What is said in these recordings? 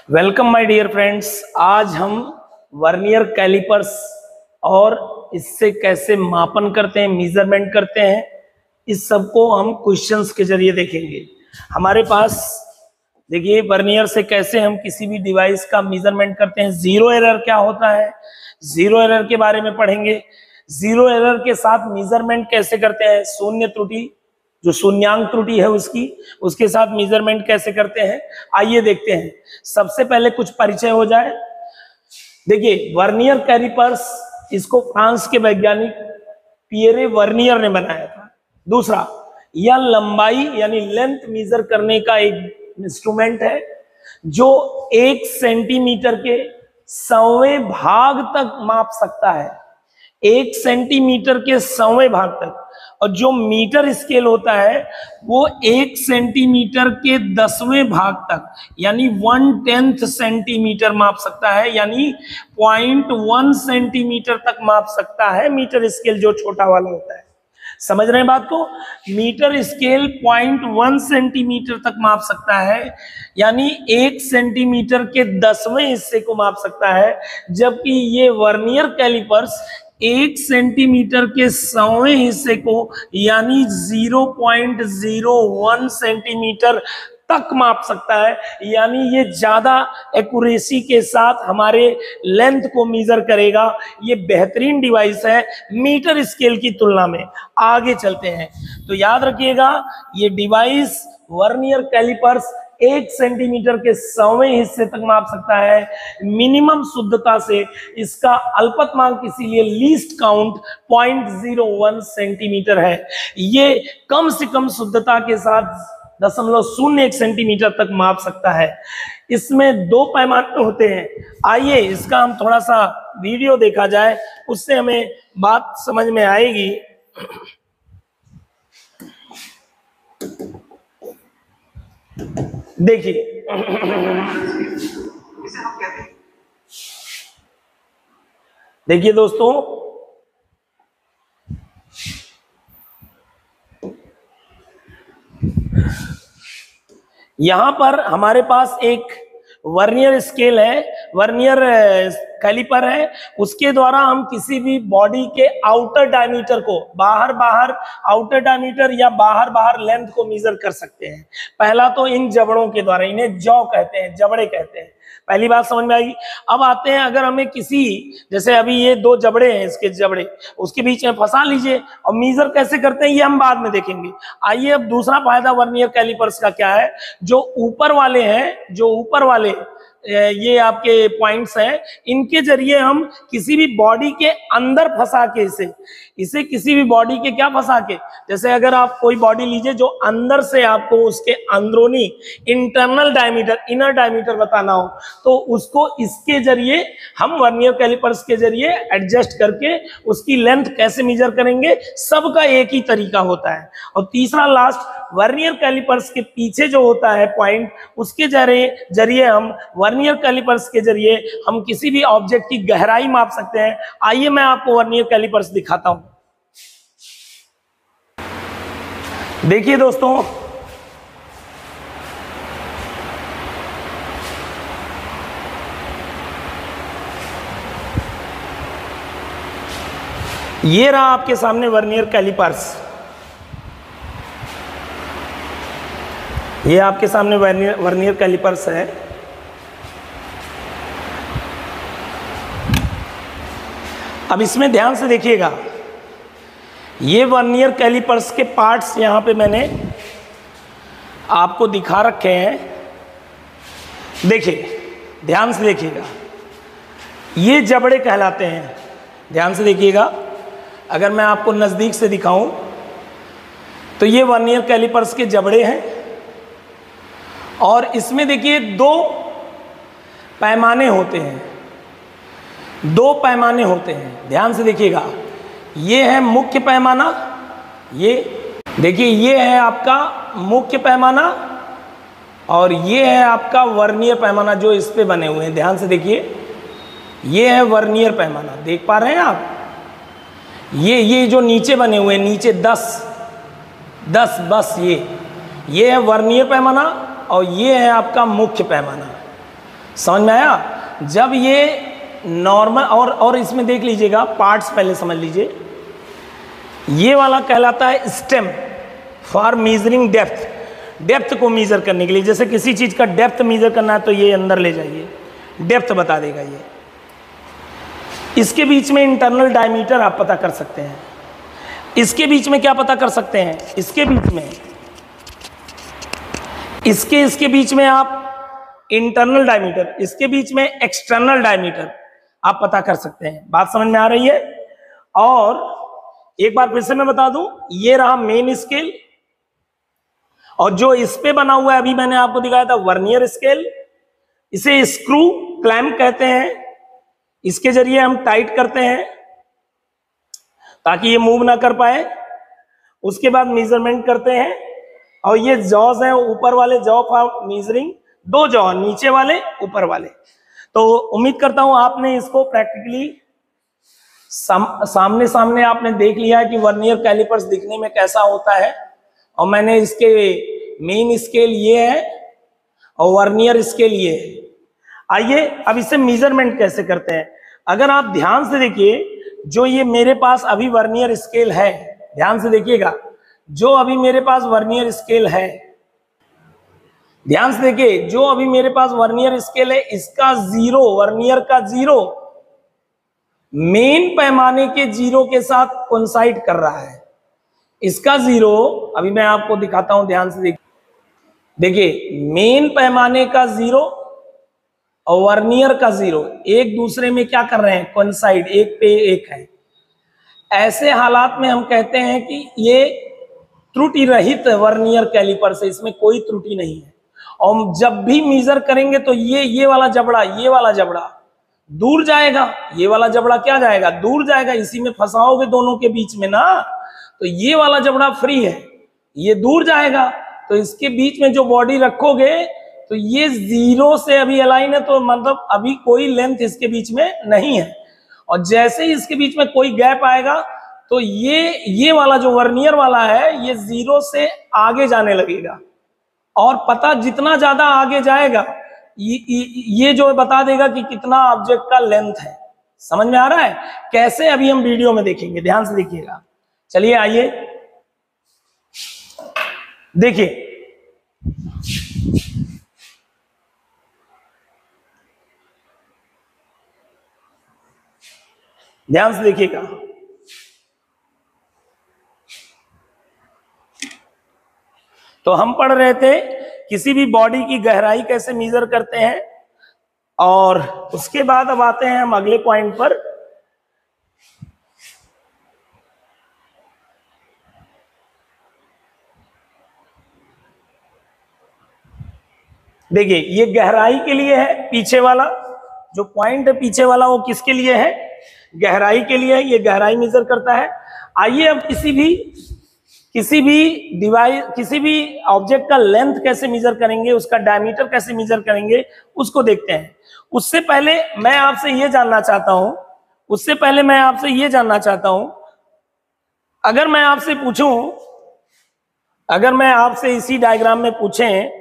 Welcome my dear friends. आज हम vernier callipers और इससे कैसे मापन करते हैं, मेजरमेंट करते हैं, इस सब को हम क्वेश्चंस के जरिए देखेंगे। हमारे पास देखिए वर्नियर से कैसे हम किसी भी डिवाइस का मेजरमेंट करते हैं। जीरो एरर क्या होता है, जीरो एरर के बारे में पढ़ेंगे। जीरो एरर के साथ मेजरमेंट कैसे करते हैं, शून्य त्रुटि जो शून्यांक त्रुटि है उसके साथ मेजरमेंट कैसे करते हैं, आइए देखते हैं। सबसे पहले कुछ परिचय हो जाए। देखिए वर्नियर कैलिपर्स, इसको फ्रांस के वैज्ञानिक पियरे वर्नियर ने बनाया था। दूसरा, यह लंबाई यानी लेंथ मेजर करने का एक इंस्ट्रूमेंट है जो 1 सेंटीमीटर के 100वें भाग तक माप सकता है, 1 सेंटीमीटर के 100वें भाग तक। और जो मीटर स्केल होता है वो 1 सेंटीमीटर के 10वें भाग तक यानी 1/10 सेंटीमीटर माप सकता है, यानी 0.1 सेंटीमीटर तक माप सकता है। मीटर स्केल जो छोटा वाला होता है, समझ रहे हैं बात को। मीटर स्केल 0.1 सेंटीमीटर तक माप सकता है, यानी 1 सेंटीमीटर के 10वें हिस्से को माप सकता है। जबकि ये वर्नियर कैलिपर्स 1 सेंटीमीटर के 100वें हिस्से को यानी 0.01 सेंटीमीटर तक माप सकता है। यानी ये ज्यादा एक्यूरेसी के साथ हमारे लेंथ को मेजर करेगा। ये बेहतरीन डिवाइस है मीटर स्केल की तुलना में। आगे चलते हैं तो याद रखिएगा, ये डिवाइस वर्नियर कैलिपर्स 1 सेंटीमीटर के 100वें हिस्से तक माप सकता है मिनिमम शुद्धता से। इसका अल्पतमांक इसीलिए लीस्ट काउंट 0.01 सेंटीमीटर है। ये कम से कम शुद्धता के साथ 0.01 सेंटीमीटर तक माप सकता है। इसमें 2 पैमाने होते हैं। आइए इसका हम थोड़ा सा वीडियो देखा जाए, उससे हमें बात समझ में आएगी। देखिए देखिए दोस्तों, यहां पर हमारे पास एक वर्नियर स्केल है, वर्नियर कैलिपर है। उसके द्वारा हम किसी भी बॉडी के आउटर डायमीटर को, बाहर आउटर डायमीटर या बाहर लेंथ को मेजर कर सकते हैं। पहला तो इन जबड़ों के द्वारा, इन्हें जौ कहते हैं, जबड़े कहते हैं। पहली बात समझ में आएगी। अब आते हैं, अगर हमें किसी, जैसे अभी ये 2 जबड़े हैं, इसके जबड़े उसके बीच में फंसा लीजिए और मेजर कैसे करते हैं ये हम बाद में देखेंगे। आइए अब दूसरा फायदा वर्नियर कैलिपर्स का क्या है। जो ऊपर वाले हैं, जो ऊपर वाले ये आपके पॉइंट्स हैं, इनके जरिए हम किसी भी बॉडी के अंदर फंसा के इसे किसी भी बॉडी के क्या फंसा के, जैसे अगर आप कोई बॉडी लीजिए जो अंदर से आपको उसके अंदरूनी इंटरनल डायमीटर, इनर डायमीटर बताना हो, तो उसको इसके जरिए हम वर्नियर कैलिपर्स के जरिए एडजस्ट करके उसकी लेंथ कैसे मेजर करेंगे, सबका एक ही तरीका होता है। और तीसरा लास्ट, वर्नियर कैलिपर्स के पीछे जो होता है पॉइंट, उसके जरिए हम वर्नियर कैलिपर्स के जरिए हम किसी भी ऑब्जेक्ट की गहराई माप सकते हैं। आइए मैं आपको वर्नियर कैलिपर्स दिखाता हूं। देखिए दोस्तों, ये रहा आपके सामने वर्नियर कैलिपर्स। ये आपके सामने वर्नियर कैलिपर्स है। अब इसमें ध्यान से देखिएगा, ये वर्नियर कैलिपर्स के पार्ट्स यहां पे मैंने आपको दिखा रखे हैं। देखिए, ध्यान से देखिएगा, ये जबड़े कहलाते हैं। ध्यान से देखिएगा, अगर मैं आपको नजदीक से दिखाऊं तो ये वर्नियर कैलिपर्स के जबड़े हैं। और इसमें देखिए 2 पैमाने होते हैं, 2 पैमाने होते हैं। ध्यान से देखिएगा, ये है मुख्य पैमाना, ये देखिए ये है आपका मुख्य पैमाना और ये है आपका वर्नियर पैमाना जो इस पे बने हुए हैं। ध्यान से देखिए, ये है वर्नियर पैमाना, देख पा रहे हैं आप। ये जो नीचे बने हुए हैं, नीचे 10 बस ये है वर्नियर पैमाना और ये है आपका मुख्य पैमाना। समझ में आया? जब ये नॉर्मल और इसमें देख लीजिएगा पार्ट्स, पहले समझ लीजिए। ये वाला कहलाता है stem for measuring depth, depth को मेजर करने के लिए। जैसे किसी चीज का डेप्थ मेजर करना है तो ये अंदर ले जाइए, डेप्थ बता देगा ये। इसके बीच में इंटरनल डायमीटर आप पता कर सकते हैं। इसके बीच में क्या पता कर सकते हैं? इसके बीच में, इसके बीच में आप इंटरनल डायमीटर, इसके बीच में एक्सटर्नल डायमीटर आप पता कर सकते हैं। बात समझ में आ रही है? और एक बार फिर से मैं बता दूं, ये रहा मेन स्केल, और जो इस पे बना हुआ है अभी मैंने आपको दिखाया था वर्नियर स्केल, इसे स्क्रू क्लैंप कहते हैं। इसके जरिए हम टाइट करते हैं ताकि ये मूव ना कर पाए। उसके बाद मेजरमेंट करते हैं, और ये जॉज हैं ऊपर वाले, जॉ फॉर मेजरिंग, दो जॉ, नीचे वाले ऊपर वाले। तो उम्मीद करता हूं आपने इसको प्रैक्टिकली सामने सामने आपने देख लिया है कि वर्नियर कैलिपर्स दिखने में कैसा होता है। और मैंने इसके मेन स्केल ये है और वर्नियर स्केल ये है। आइए अब इसे मेजरमेंट कैसे करते हैं। अगर आप ध्यान से देखिए, जो ये मेरे पास अभी वर्नियर स्केल है, ध्यान से देखिएगा, जो अभी मेरे पास वर्नियर स्केल है, ध्यान से देखिए, जो अभी मेरे पास वर्नियर स्केल है, इसका जीरो, वर्नियर का जीरो मेन पैमाने के जीरो के साथ कोइंसाइड कर रहा है। इसका जीरो अभी मैं आपको दिखाता हूं, ध्यान से देखिए, मेन पैमाने का जीरो और वर्नियर का जीरो एक दूसरे में क्या कर रहे हैं? कोइंसाइड, एक पे एक है। ऐसे हालात में हम कहते हैं कि ये त्रुटि रहित वर्नियर कैलिपर से, इसमें कोई त्रुटि नहीं है। और जब भी मेजर करेंगे तो ये वाला जबड़ा, ये वाला जबड़ा दूर जाएगा, ये वाला जबड़ा क्या जाएगा? दूर जाएगा। इसी में फंसाओगे दोनों के बीच में ना, तो ये वाला जबड़ा फ्री है, ये दूर जाएगा। तो इसके बीच में जो बॉडी रखोगे तो ये जीरो से अभी अलाइन है, तो मतलब अभी कोई लेंथ इसके बीच में नहीं है। और जैसे ही इसके बीच में कोई गैप आएगा तो ये वाला जो वर्नियर वाला है, ये जीरो से आगे जाने लगेगा। और पता जितना ज्यादा आगे जाएगा, ये जो बता देगा कि कितना ऑब्जेक्ट का लेंथ है। समझ में आ रहा है कैसे? अभी हम वीडियो में देखेंगे, ध्यान से देखिएगा। चलिए आइए देखिए, ध्यान से देखिएगा। तो हम पढ़ रहे थे किसी भी बॉडी की गहराई कैसे मेजर करते हैं, और उसके बाद अब आते हैं हम अगले पॉइंट पर। देखिए, ये गहराई के लिए है, पीछे वाला जो पॉइंट है पीछे वाला, वो किसके लिए है? गहराई के लिए है। ये गहराई मेजर करता है। आइए अब किसी भी डिवाइस, किसी भी ऑब्जेक्ट का लेंथ कैसे मेजर करेंगे, उसका डायमीटर कैसे मेजर करेंगे, उसको देखते हैं। उससे पहले मैं आपसे ये जानना चाहता हूं, अगर मैं आपसे इसी डायग्राम में पूछें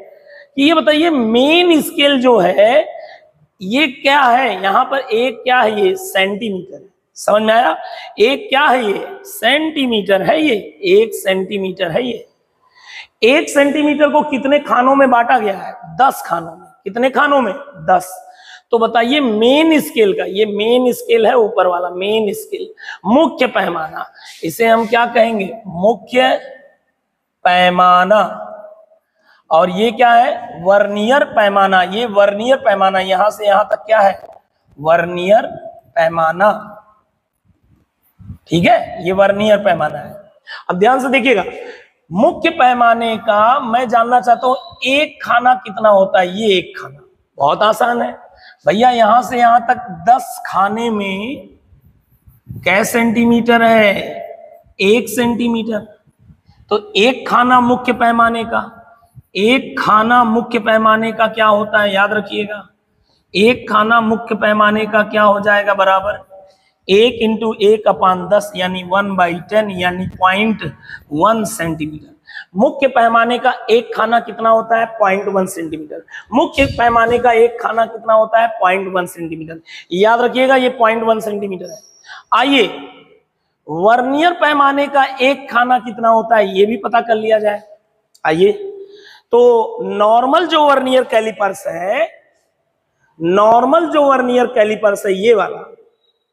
कि ये बताइए मेन स्केल जो है ये क्या है? यहां पर एक क्या है? ये सेंटीमीटर है। समझ में आया? एक क्या है? ये सेंटीमीटर है। ये 1 सेंटीमीटर है। ये 1 सेंटीमीटर को कितने खानों में बांटा गया है? 10 खानों में। कितने खानों में? 10। तो बताइए मेन स्केल का, ये मेन स्केल है ऊपर वाला, मेन स्केल, मुख्य पैमाना, इसे हम क्या कहेंगे? मुख्य पैमाना। और ये क्या है? वर्नियर पैमाना। ये वर्नियर पैमाना, यहां से यहां तक क्या है? वर्नियर पैमाना। ठीक है, ये वर्नियर पैमाना है। अब ध्यान से देखिएगा, मुख्य पैमाने का मैं जानना चाहता हूं एक खाना कितना होता है। ये एक खाना बहुत आसान है भैया, यहां से यहां तक 10 खाने में कै सेंटीमीटर है? 1 सेंटीमीटर। तो एक खाना मुख्य पैमाने का, एक खाना मुख्य पैमाने का क्या होता है? याद रखिएगा, एक खाना मुख्य पैमाने का क्या हो जाएगा? बराबर 1 × 1/10 यानी 1/10 यानी 0.1 सेंटीमीटर। मुख्य पैमाने का एक खाना कितना होता है? 0.1 सेंटीमीटर। मुख्य पैमाने का एक खाना कितना होता है? 0.1 सेंटीमीटर। याद रखिएगा ये 0.1 सेंटीमीटर है। आइए वर्नियर पैमाने का एक खाना कितना होता है ये भी पता कर लिया जाए। आइए, तो नॉर्मल जो वर्नियर कैलिपर्स है, नॉर्मल जो वर्नियर कैलिपर्स है, ये वाला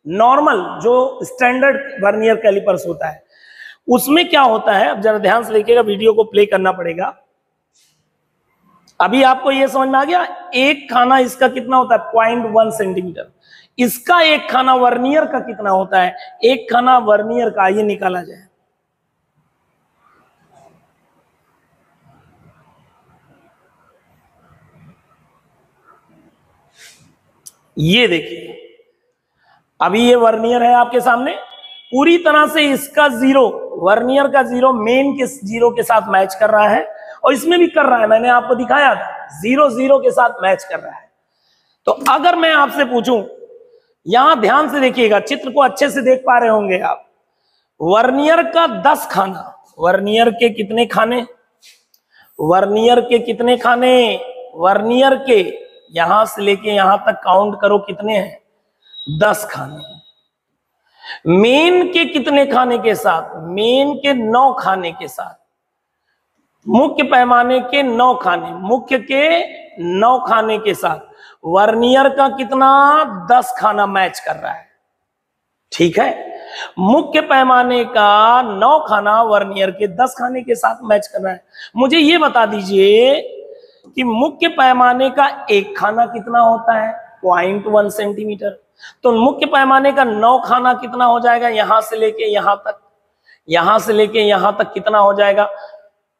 नॉर्मल जो स्टैंडर्ड वर्नियर कैलिपर्स होता है, उसमें क्या होता है, अब जरा ध्यान से देखिएगा, वीडियो को प्ले करना पड़ेगा। अभी आपको यह समझ में आ गया, एक खाना इसका कितना होता है? 0.1 सेंटीमीटर। इसका एक खाना वर्नियर का कितना होता है? एक खाना वर्नियर का, ये निकाला जाए। ये देखिए, अभी ये वर्नियर है आपके सामने, पूरी तरह से इसका जीरो, वर्नियर का जीरो मेन के जीरो के साथ मैच कर रहा है, और इसमें भी कर रहा है, मैंने आपको दिखाया था, 0 0 के साथ मैच कर रहा है। तो अगर मैं आपसे पूछूं, यहां ध्यान से देखिएगा, चित्र को अच्छे से देख पा रहे होंगे आप, वर्नियर का 10 खाना, वर्नियर के कितने खाने? वर्नियर के कितने खाने? वर्नियर के यहां से लेके यहां तक काउंट करो, कितने हैं? 10 खाने। मेन के कितने खाने के साथ? मेन के 9 खाने के साथ। मुख्य पैमाने के 9 खाने, मुख्य के 9 खाने के साथ वर्नियर का कितना? 10 खाना मैच कर रहा है। ठीक है, मुख्य पैमाने का 9 खाना वर्नियर के 10 खाने के साथ मैच कर रहा है। मुझे यह बता दीजिए कि मुख्य पैमाने का एक खाना कितना होता है? 0.1 सेंटीमीटर। तो मुख्य पैमाने का 9 खाना कितना हो जाएगा? यहां से लेके यहां तक, यहां से लेके यहां तक कितना हो जाएगा?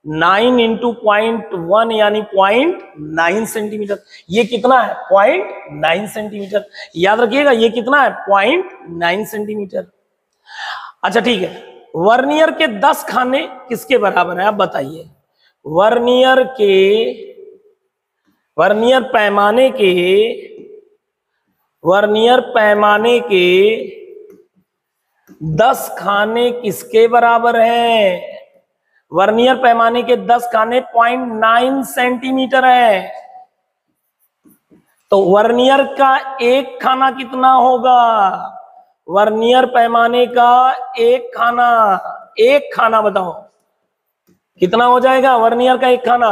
9 इंटू 0.1 यानी 0.9 सेंटीमीटर। ये कितना है? 0.9 सेंटीमीटर। याद रखिएगा, ये कितना है? 0.9 सेंटीमीटर। अच्छा ठीक है, वर्नियर के 10 खाने किसके बराबर है आप बताइए? वर्नियर पैमाने के 10 खाने किसके बराबर हैं? वर्नियर पैमाने के 10 खाने 0.9 सेंटीमीटर है। तो वर्नियर का एक खाना कितना होगा? वर्नियर पैमाने का एक खाना बताओ कितना हो जाएगा? वर्नियर का एक खाना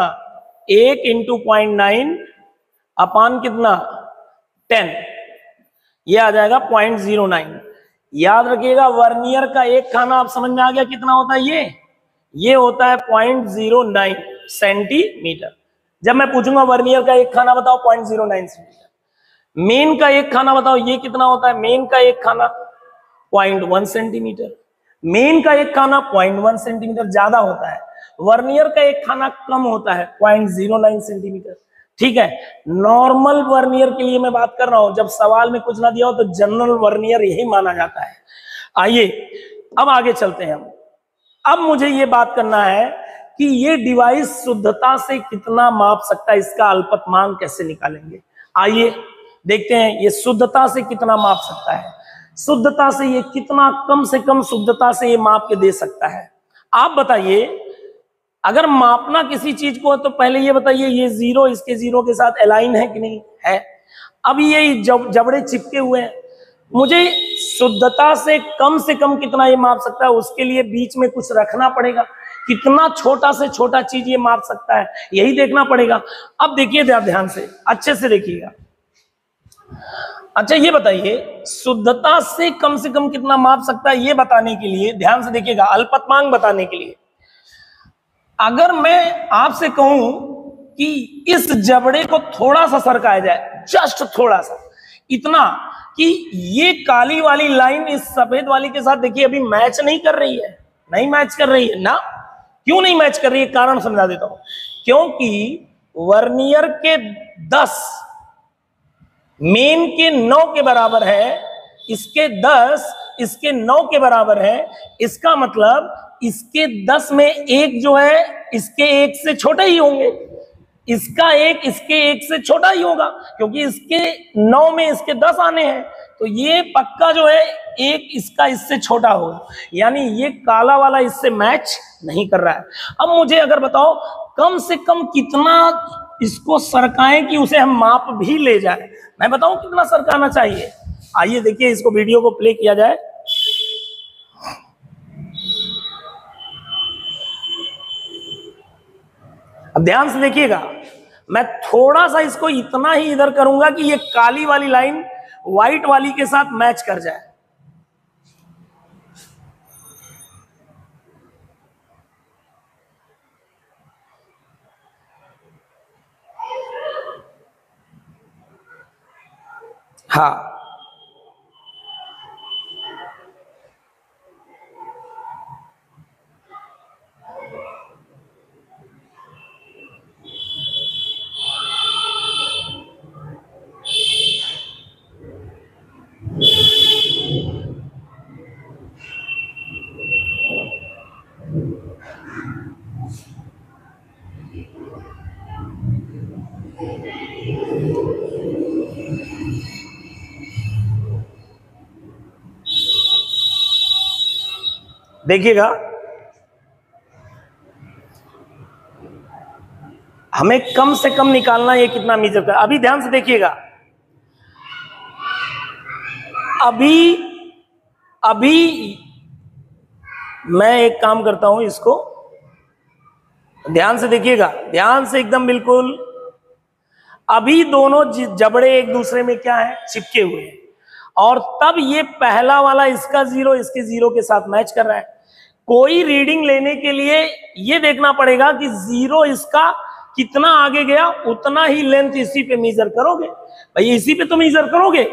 1 इंटू 0.9 अपान कितना? 10, ये आ जाएगा 0.09। याद रखिएगा, वर्नियर का एक खाना आप समझ में आ गया कितना होता है? ये होता है 0.09 सेंटीमीटर। जब मैं पूछूंगा वर्नियर का एक खाना बताओ, 0.09 सेंटीमीटर। मेन का एक खाना बताओ, ये कितना होता है? मेन का एक खाना 0.1 सेंटीमीटर। मेन का एक खाना 0.1 सेंटीमीटर ज्यादा होता है, वर्नियर का एक खाना कम होता है, 0.09 सेंटीमीटर। ठीक है, नॉर्मल वर्नियर के लिए मैं बात कर रहा हूं, जब सवाल में कुछ ना दिया हो तो जनरल वर्नियर यही माना जाता है। आइए अब आगे चलते हैं हम। अब मुझे ये बात करना है कि ये डिवाइस शुद्धता से कितना माप सकता है, इसका अल्पतमांक कैसे निकालेंगे। आइए देखते हैं ये शुद्धता से कितना माप सकता है। शुद्धता से ये कितना, कम से कम शुद्धता से ये माप के दे सकता है। आप बताइए, अगर मापना किसी चीज को तो पहले ये बताइए, ये 0 इसके 0 के साथ अलाइन है कि नहीं है? अब ये जबड़े चिपके हुए हैं, मुझे शुद्धता से कम कितना ये माप सकता है, उसके लिए बीच में कुछ रखना पड़ेगा। कितना छोटा से छोटा चीज ये माप सकता है, यही देखना पड़ेगा। अब देखिए ध्यान से, अच्छे से देखिएगा। अच्छा ये बताइए, शुद्धता से कम कितना माप सकता है, ये बताने के लिए ध्यान से देखिएगा, अल्पतमांक बताने के लिए अगर मैं आपसे कहूं कि इस जबड़े को थोड़ा सा सरकाया जाए, जस्ट थोड़ा सा, इतना कि ये काली वाली लाइन इस सफेद वाली के साथ देखिए अभी मैच नहीं कर रही है, नहीं मैच कर रही है ना। क्यों नहीं मैच कर रही है? कारण समझा देता हूं। क्योंकि वर्नियर के 10 मेन के 9 के बराबर है, इसके 10 इसके 9 के बराबर है। इसका मतलब इसके 10 में एक जो है इसके 1 से छोटे ही होंगे, इसका 1 इसके 1 से छोटा ही होगा, क्योंकि इसके 9 में इसके 10 आने हैं, तो ये पक्का जो है एक इसका इससे छोटा होगा, यानी ये काला वाला इससे मैच नहीं कर रहा है। अब मुझे अगर बताओ कम से कम कितना इसको सरकाएं कि उसे हम माप भी ले जाए, मैं बताऊं कितना सरकाना चाहिए। आइए देखिए, इसको वीडियो को प्ले किया जाए। अब ध्यान से देखिएगा, मैं थोड़ा सा इसको इतना ही इधर करूंगा कि ये काली वाली लाइन व्हाइट वाली के साथ मैच कर जाए। हाँ, देखिएगा, हमें कम से कम निकालना ये कितना मीटर का। अभी ध्यान से देखिएगा, अभी मैं एक काम करता हूं, इसको ध्यान से देखिएगा, ध्यान से एकदम बिल्कुल। अभी दोनों जबड़े एक दूसरे में क्या है, चिपके हुए हैं, और तब ये पहला वाला इसका जीरो इसके जीरो के साथ मैच कर रहा है। कोई रीडिंग लेने के लिए ये देखना पड़ेगा कि जीरो इसका कितना आगे गया, उतना ही लेंथ इसी पे मेजर करोगे भाई, इसी पे तो मेजर करोगे।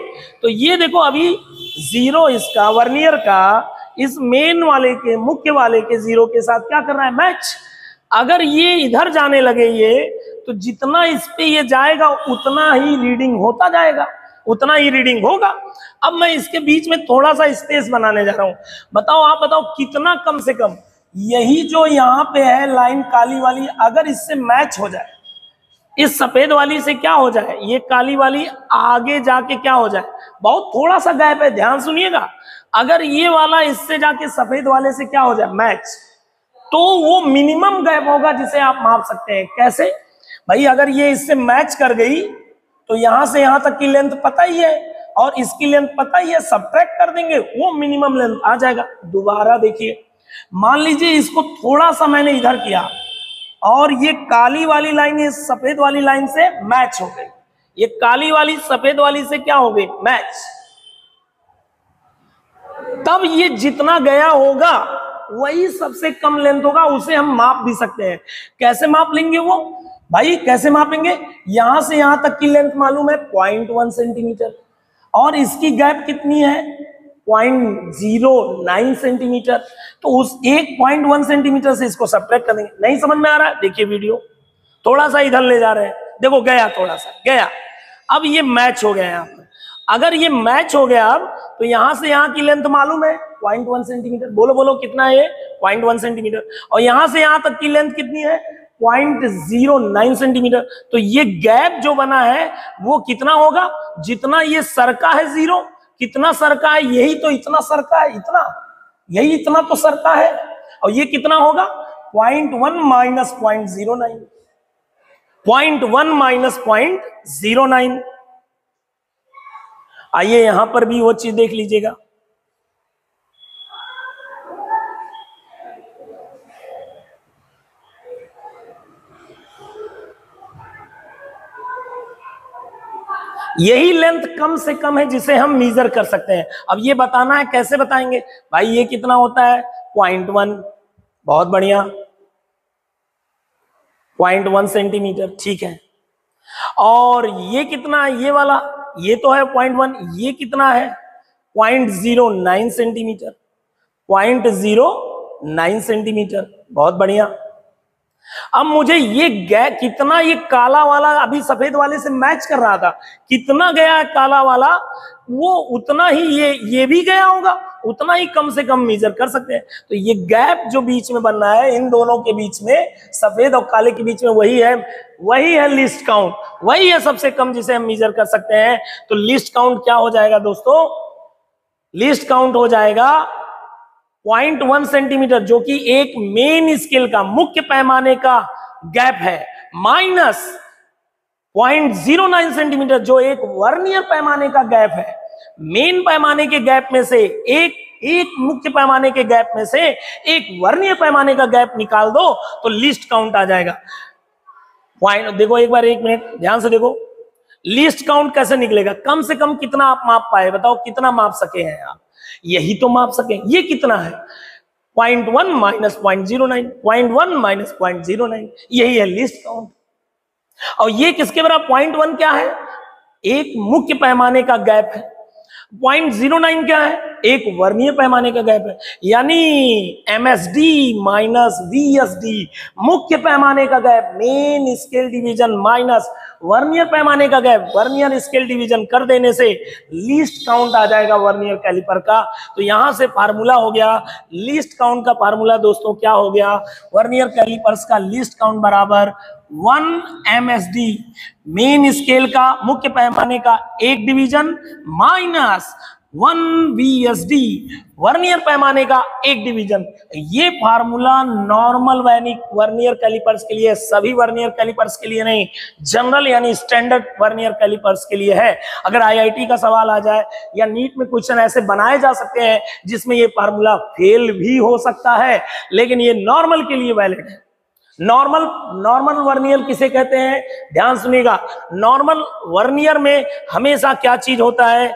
तो ये देखो, अभी जीरो इसका वर्नियर का इस मेन वाले के, मुख्य वाले के जीरो के साथ क्या कर रहा है, मैच। अगर ये इधर जाने लगे ये, तो जितना इस पे ये जाएगा उतना ही रीडिंग होता जाएगा, उतना ही रीडिंग होगा। अब मैं इसके बीच में थोड़ा सा स्पेस बनाने जा रहा हूं। बताओ, आप बताओ कितना कम से कम, यही जो यहाँ पे है लाइन काली वाली, अगर इससे मैच हो जाए, इस सफेद वाली से क्या हो जाए, ये काली वाली आगे जाके क्या हो जाए, बहुत थोड़ा सा गैप है, ध्यान सुनिएगा। अगर ये वाला इससे जाके सफेद वाले से क्या हो जाए, मैच, तो वो मिनिमम गैप होगा जिसे आप माप सकते हैं। कैसे भाई, अगर ये इससे मैच कर गई तो यहां से यहां तक की लेंथ पता ही है और इसकी लेंथ पता ही है, सब्ट्रैक्ट कर देंगे, वो मिनिमम लेंथ आ जाएगा। दोबारा देखिए, मान लीजिए इसको थोड़ा सा मैंने इधर किया और ये काली वाली लाइन इस सफेद वाली लाइन से मैच हो गई, ये काली वाली सफेद वाली से क्या हो गई, मैच। तब ये जितना गया होगा वही सबसे कम लेंथ होगा, उसे हम माप भी सकते हैं। कैसे माप लेंगे वो भाई, कैसे मापेंगे, यहां से यहां तक की लेंथ मालूम है 0.1 सेंटीमीटर, और इसकी गैप कितनी है 0.09 सेंटीमीटर। तो उस 1.1 सेंटीमीटर से इसको सब्ट्रैक्ट कर देंगे। नहीं समझ में आ रहा है, देखिए वीडियो, थोड़ा सा इधर ले जा रहे हैं, देखो गया, थोड़ा सा गया, अब ये मैच हो गया। यहाँ पर अगर ये मैच हो गया अब, तो यहां से यहां की लेंथ मालूम है 0.1 सेंटीमीटर, बोलो बोलो कितना है, 0.1 सेंटीमीटर, और यहां से यहां तक की लेंथ कितनी है 0.09 सेंटीमीटर। तो ये गैप जो बना है वो कितना होगा, जितना ये सरका है जीरो, कितना सरका है, यही तो इतना सरका है, इतना, यही इतना तो सरका है, और ये कितना होगा 0.1 माइनस 0.09, 0.1 माइनस 0.09। आइए यहां पर भी वो चीज देख लीजिएगा। यही लेंथ कम से कम है जिसे हम मेजर कर सकते हैं। अब ये बताना है, कैसे बताएंगे भाई, ये कितना होता है 0.1, बहुत बढ़िया, 0.1 सेंटीमीटर, ठीक है। और ये कितना है, ये वाला, ये तो है 0.1, ये कितना है 0.09 सेंटीमीटर, 0.09 सेंटीमीटर, बहुत बढ़िया। अब मुझे ये गैप कितना, ये काला वाला अभी सफेद वाले से मैच कर रहा था, कितना गया है काला वाला, वो उतना ही ये भी गया होगा, उतना ही कम से कम मेजर कर सकते हैं। तो ये गैप जो बीच में बन रहा है इन दोनों के बीच में, सफेद और काले के बीच में, वही है लीस्ट काउंट, वही है सबसे कम जिसे हम मेजर कर सकते हैं। तो लीस्ट काउंट क्या हो जाएगा दोस्तों? लीस्ट काउंट हो जाएगा 0.1 सेंटीमीटर, जो कि एक मेन स्केल का, मुख्य पैमाने का गैप है, माइनस 0.09 सेंटीमीटर जो एक वर्नियर पैमाने का गैप है। मेन पैमाने के गैप में से एक मुख्य पैमाने के गैप में से एक वर्नियर पैमाने का गैप निकाल दो तो लीस्ट काउंट आ जाएगा। पॉइंट देखो एक बार, 1 मिनट ध्यान से देखो, लीस्ट काउंट कैसे निकलेगा? कम से कम कितना आप माप पाए, बताओ कितना माप सके हैं आप? यही तो माप सके। ये कितना है? 0.1 माइनस 0.09, 0.1 माइनस 0.09, यही है लीस्ट काउंट। और ये किसके बराबर? 0.1 क्या है? एक मुख्य पैमाने का गैप है। 0.09 क्या है? एक वर्नियर पैमाने का गैप है। यानी MSD माइनस VSD, मुख्य पैमाने का gap, main scale division minus vernier पैमाने का गैप, वर्नियर स्केल डिवीजन कर देने से लीस्ट काउंट आ जाएगा वर्नियर कैलिपर का। तो यहां से फार्मूला हो गया लीस्ट काउंट का। फार्मूला दोस्तों क्या हो गया? वर्नियर कैलिपर्स का लीस्ट काउंट बराबर 1 MSD, मेन स्केल का, मुख्य पैमाने का एक डिवीजन, माइनस 1 VSD, वर्नियर पैमाने का एक डिवीजन। ये फार्मूला नॉर्मल वर्नियर कैलिपर्स के लिए, सभी वर्नियर कैलिपर्स के लिए नहीं, जनरल यानी स्टैंडर्ड वर्नियर कैलिपर्स के लिए है। अगर IIT का सवाल आ जाए या नीट में क्वेश्चन ऐसे बनाए जा सकते हैं जिसमें ये फार्मूला फेल भी हो सकता है, लेकिन ये नॉर्मल के लिए वैलिड है। नॉर्मल वर्नियर किसे कहते हैं? ध्यान सुनिएगा, नॉर्मल वर्नियर में हमेशा क्या चीज होता है?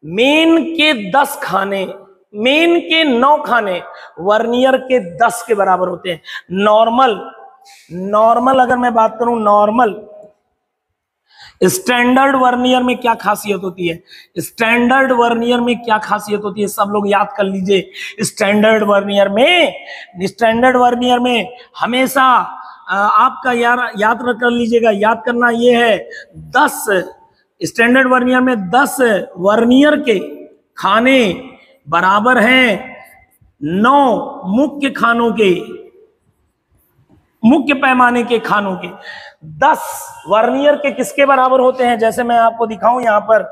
मेन के 10 खाने, मेन के 9 खाने वर्नियर के 10 के बराबर होते हैं। नॉर्मल अगर मैं बात करूं, नॉर्मल स्टैंडर्ड वर्नियर में क्या खासियत होती है? स्टैंडर्ड वर्नियर में क्या खासियत होती है? सब लोग याद कर लीजिए। स्टैंडर्ड वर्नियर में हमेशा आपका याद कर लीजिएगा, याद करना ये है, 10 स्टैंडर्ड वर्नियर में 10 वर्नियर के खाने बराबर हैं 9 मुख्य खानों के, मुख्य पैमाने के खानों के। 10 वर्नियर के किसके बराबर होते हैं? जैसे मैं आपको दिखाऊं यहां पर,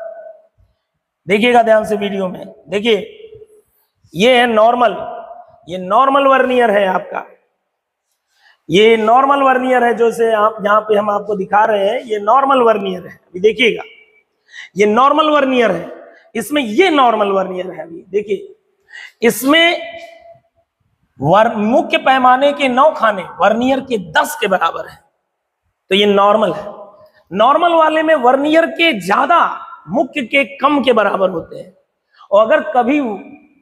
देखिएगा ध्यान से वीडियो में, देखिए ये है नॉर्मल, ये नॉर्मल वर्नियर है आपका, ये नॉर्मल वर्नियर है जो से आप यहां पे हम आपको दिखा रहे हैं, ये नॉर्मल वर्नियर है। अभी देखिएगा ये नॉर्मल वर्नियर है, इसमें ये नॉर्मल वर्नियर है। अभी देखिए इसमें मुख्य पैमाने के 9 खाने वर्नियर के 10 के बराबर है, तो ये नॉर्मल है। नॉर्मल वाले में वर्नियर के ज्यादा मुख्य के कम के बराबर होते हैं, और अगर कभी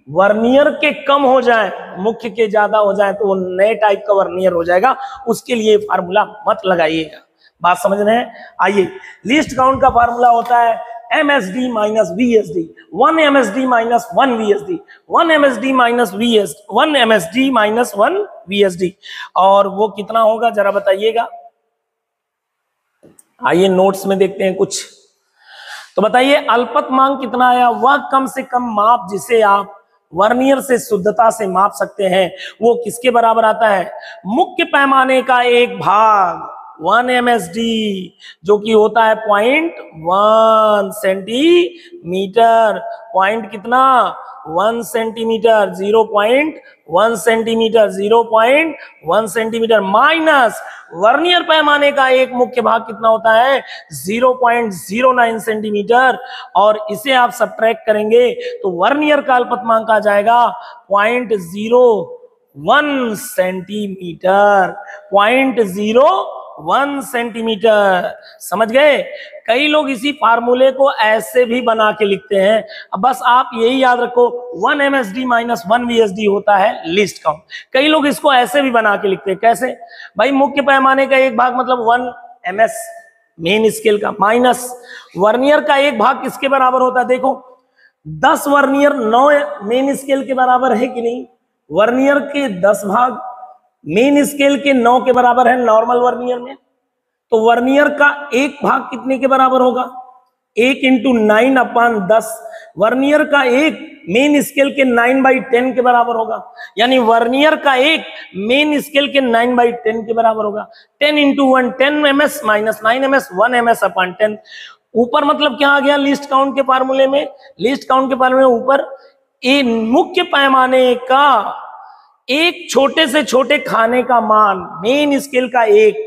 वर्नियर के कम हो जाए मुख्य के ज्यादा हो जाए तो वो नए टाइप का वर्नियर हो जाएगा। उसके लिए फार्मूला मत लगाइएगा, बात समझ रहे हैं? आइए, लीस्ट काउंट का फार्मूला होता है MSD minus VSD, 1 MSD minus 1 VSD, 1 MSD minus 1 MSD minus 1 VSD। और वो कितना होगा जरा बताइएगा। आइए नोट्स में देखते हैं कुछ। तो बताइए अल्पतमांक कितना आया? वह कम से कम माप जिसे आप वर्नियर से शुद्धता से माप सकते हैं वो किसके बराबर आता है? मुख्य पैमाने का एक भाग 1 MSD, जो कि होता है 0.1 सेंटीमीटर। पॉइंट कितना? 1 centimetre, 0.1 centimetre, 0.1 centimetre, minus vernier पैमाने का एक मुख्य भाग कितना होता है? 0.09 सेंटीमीटर। और इसे आप सब्ट्रैक्ट करेंगे तो वर्नियर का अल्पतमांक आ जाएगा 0.01 सेंटीमीटर, 0.01 सेंटीमीटर। समझ गए? कई लोग इसी फार्मूले को ऐसे भी बना के लिखते हैं। अब बस आप यही याद रखो 1 MSD माइनस 1 VSD होता है लीस्ट काउंट। कई लोग इसको ऐसे भी बना के लिखते हैं। कैसे भाई? मुख्य पैमाने का एक भाग मतलब 1 MS मेन स्केल का, माइनस वर्नियर का एक भाग किसके बराबर होता है? देखो 10 वर्नियर 9 मेन स्केल के बराबर है कि नहीं? वर्नियर के 10 भाग मेन स्केल के 9 के बराबर है नॉर्मल वर्नियर में। तो वर्नियर का एक भाग कितने के बराबर होगा? 1 इंटू 9/10। वर्नियर का एक मेन स्केल के 9/10 के बराबर होगा, यानी वर्नियर का एक मेन स्केल के 9/10 के बराबर होगा। 10 into 1 10 ms minus 9 ms 1 ms/10। ऊपर मतलब क्या आ गया लीस्ट काउंट के फार्मूले में, लीस्ट काउंट के फार्मूले में ऊपर ए मुख्य पैमाने का एक छोटे से छोटे खाने का मान मेन स्केल का एक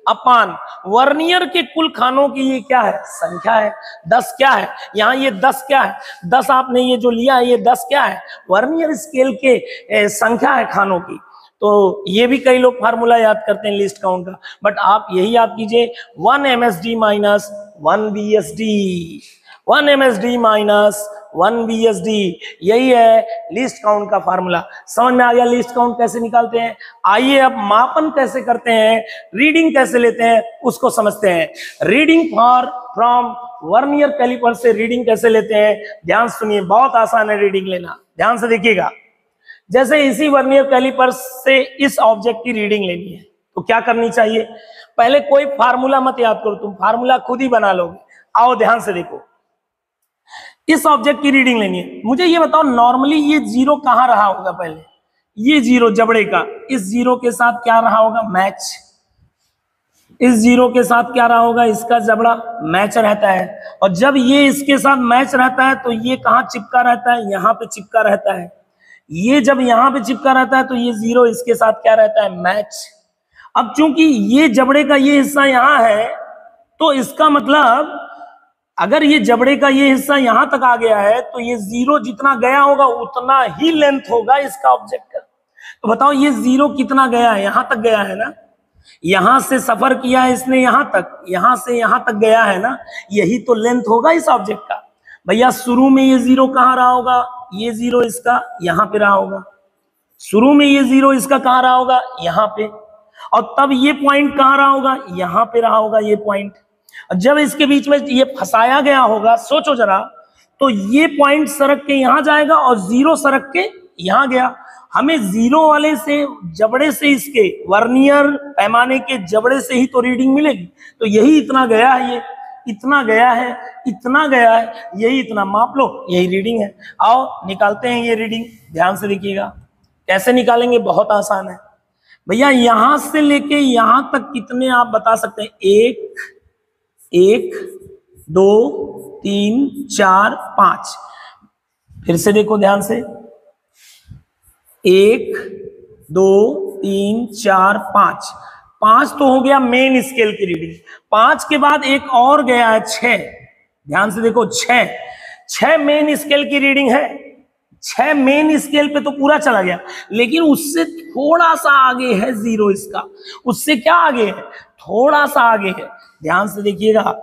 अपान वर्नियर के कुल खानों की ये क्या है, संख्या है। 10 क्या है यहाँ, ये 10 क्या है, 10 आपने ये जो लिया है ये 10 क्या है, वर्नियर स्केल के संख्या है खानों की। तो ये भी कई लोग फार्मूला याद करते हैं लिस्ट काउंट का, बट आप यही याद कीजिए 1 MSD minus 1 BSD, 1 MSD minus 1 BSD, यही है लिस्ट काउंट का फार्मूला। समझ में आ गया लिस्ट काउंट कैसे निकालते हैं। आइए अब मापन कैसे करते हैं, रीडिंग कैसे लेते हैं उसको समझते हैं। रीडिंग फ्रॉम वर्नियर कैलिपर से रीडिंग कैसे लेते हैं, ध्यान सुनिए, बहुत आसान है रीडिंग लेना, ध्यान से देखिएगा। जैसे इसी वर्नियर कैलिपर से इस ऑब्जेक्ट की रीडिंग लेनी है तो क्या करनी चाहिए, पहले कोई फार्मूला मत याद करो, तुम फार्मूला खुद ही बना लोगे। आओ ध्यान से देखो, इस ऑब्जेक्ट की रीडिंग लेनी है। मुझे ये बताओ नॉर्मली ये जीरो कहां रहा होगा, पहले ये जीरो जबड़े का इस जीरो के साथ क्या रहा होगा, मैच। इस जीरो के साथ क्या रहा होगा, इसका जबड़ा मैच रहता है। और जब ये इसके साथ मैच रहता है तो ये कहां चिपका रहता है, यहां पे चिपका रहता है। ये जब यहां पे चिपका रहता है तो ये जीरो इसके साथ क्या रहता है, मैच। अब चूंकि ये जबड़े का ये हिस्सा यहां है तो इसका मतलब अगर ये जबड़े का ये हिस्सा यहां तक आ गया है तो ये जीरो जितना गया होगा उतना ही लेंथ होगा इसका ऑब्जेक्ट का। तो बताओ ये जीरो कितना गया है, यहां तक गया है ना, यहां से सफर किया है इसने यहां तक, यहां से यहां तक गया है ना, यही तो लेंथ होगा इस ऑब्जेक्ट का। भैया शुरू में ये जीरो कहां रहा होगा, ये जीरो इसका यहां पे रहा होगा, शुरू में ये जीरो इसका कहां रहा होगा, यहां पे। और तब ये पॉइंट कहां रहा होगा, यहां पे रहा होगा ये पॉइंट। जब इसके बीच में ये फंसाया गया होगा, सोचो जरा, तो ये पॉइंट सरक के यहां जाएगा और जीरो सरक के यहां गया। हमें जीरो वाले से जबड़े से इसके वर्नियर पैमाने के जबड़े से ही तो रीडिंग मिलेगी। तो यही इतना गया है, ये इतना गया है, इतना गया है, यही इतना माप लो, यही रीडिंग है। आओ निकालते हैं ये रीडिंग, ध्यान से देखिएगा कैसे निकालेंगे, बहुत आसान है भैया। यहां से लेके यहां तक कितने आप बता सकते हैं, 1 2 3 4 5। फिर से देखो ध्यान से, 1 2 3 4 5। 5 तो हो गया मेन स्केल की रीडिंग। 5 के बाद एक और गया है 6, ध्यान से देखो 6 मेन स्केल की रीडिंग है। 6 मेन स्केल पे तो पूरा चला गया, लेकिन उससे थोड़ा सा आगे है जीरो इसका, उससे क्या आगे है, थोड़ा सा आगे है। ध्यान से देखिएगा,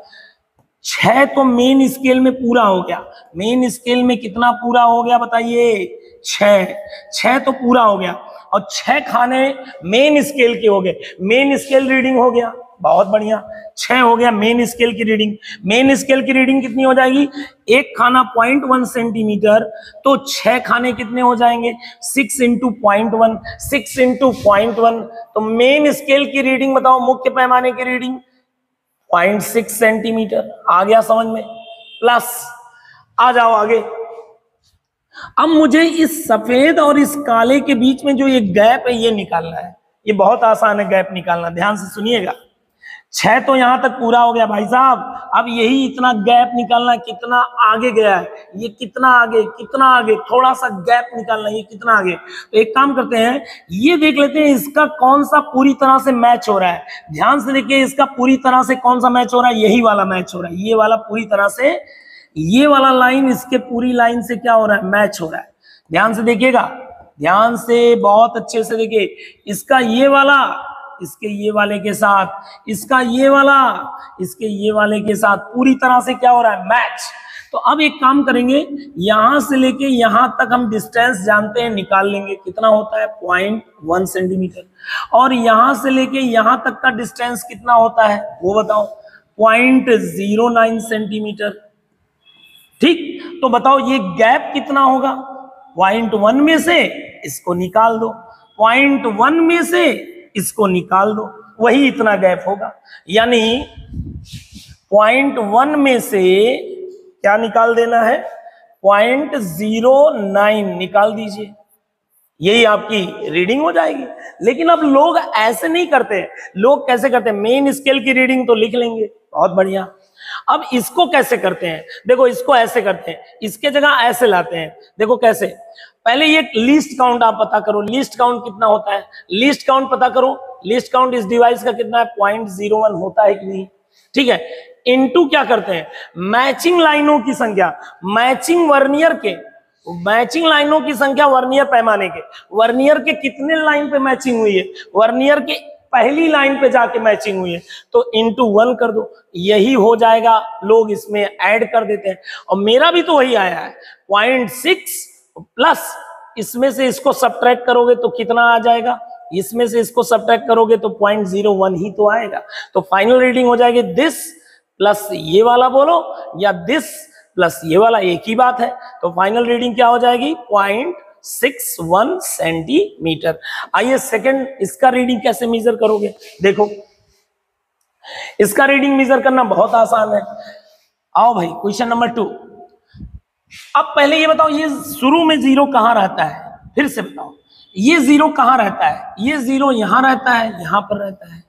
6 तो मेन स्केल में पूरा हो गया। मेन स्केल में कितना पूरा हो गया बताइए, 6 तो पूरा हो गया। और 6 खाने मेन स्केल के हो गए, मेन स्केल रीडिंग हो गया, बहुत बढ़िया। 6 हो गया मेन स्केल की रीडिंग। मेन स्केल की रीडिंग कितनी हो जाएगी, एक खाना 0.1 सेंटीमीटर, तो 6 खाने कितने हो जाएंगे, 6 इंटू 0.1, 6 इंटू 0.1। तो मेन स्केल की रीडिंग बताओ, मुख्य पैमाने की रीडिंग 0.6 सेंटीमीटर। आ गया समझ में, प्लस आ जाओ आगे। अब मुझे इस सफेद और इस काले के बीच में जो ये गैप है ये निकालना है। ये बहुत आसान है गैप निकालना, ध्यान से सुनिएगा। 6 तो यहां तक पूरा हो गया भाई साहब, अब यही इतना गैप निकालना, कितना आगे गया है, ये कितना आगे, कितना आगे, थोड़ा सा गैप निकालना, ये कितना आगे। तो एक काम करते हैं, ये देख लेते हैं इसका कौन सा पूरी तरह से मैच हो रहा है। ध्यान से देखिए, इसका पूरी तरह से कौन सा मैच हो रहा है, यही वाला मैच हो रहा है। ये वाला पूरी तरह से, ये वाला लाइन इसके पूरी लाइन से क्या हो रहा है, मैच हो रहा है। ध्यान से देखिएगा, ध्यान से बहुत अच्छे से देखिए, इसका ये वाला इसके ये वाले के साथ, इसका ये वाला इसके ये वाले के साथ पूरी तरह से क्या हो रहा है, मैच। तो अब एक काम करेंगे, यहां से लेके यहां तक हम डिस्टेंस जानते हैं, निकाल लेंगे। कितना होता है, 0.1 सेंटीमीटर। और यहां से लेके यहां तक का डिस्टेंस कितना होता है वो बताओ, 0.09 सेंटीमीटर। ठीक, तो बताओ ये गैप कितना होगा, 0.1 में से इसको निकाल दो, 0.1 में से इसको निकाल दो, वही इतना गैप होगा। यानी 0.1 में से क्या निकाल देना है, 0.09 निकाल दीजिए, यही आपकी रीडिंग हो जाएगी। लेकिन अब लोग ऐसे नहीं करते, लोग कैसे करते हैं, मेन स्केल की रीडिंग तो लिख लेंगे, बहुत बढ़िया। अब इसको कैसे करते हैं, देखो इसको ऐसे करते हैं, इसके जगह ऐसे लाते हैं, देखो कैसे। पहले ये लीस्ट काउंट आप पता करो, लीस्ट काउंट कितना होता है, लीस्ट काउंट पता करो, लीस्ट काउंट इस डिवाइस का कितना है, 0.01 होता है कि नहीं, ठीक है। इनटू क्या करते हैं, मैचिंग लाइनों की संख्या, मैचिंग वर्नियर के, मैचिंग लाइनों की संख्या वर्नियर पैमाने के, वर्नियर के कितने लाइन पे मैचिंग हुई है, वर्नियर के पहली लाइन पे जाके मैचिंग हुई है, तो इंटू 1 कर दो, यही हो जाएगा। लोग इसमें ऐड कर देते हैं, और मेरा भी तो वही आया है 0.6 प्लस इसमें से इसको सब्ट्रैक्ट करोगे तो कितना आ जाएगा, इसमें से इसको सब्ट्रैक्ट करोगे तो 0.01 ही तो आएगा। तो फाइनल रीडिंग हो जाएगी दिस प्लस ये वाला बोलो, या दिस प्लस ये वाला, एक ही बात है। तो फाइनल रीडिंग क्या हो जाएगी, 0.61 सेंटीमीटर। आइए सेकंड, इसका रीडिंग कैसे मेजर करोगे, देखो इसका रीडिंग मेजर करना बहुत आसान है। आओ भाई क्वेश्चन नंबर 2। अब पहले ये बताओ, ये शुरू में जीरो कहां रहता है, फिर से बताओ, ये जीरो कहां रहता है, ये जीरो यहां रहता है, यहां पर रहता है,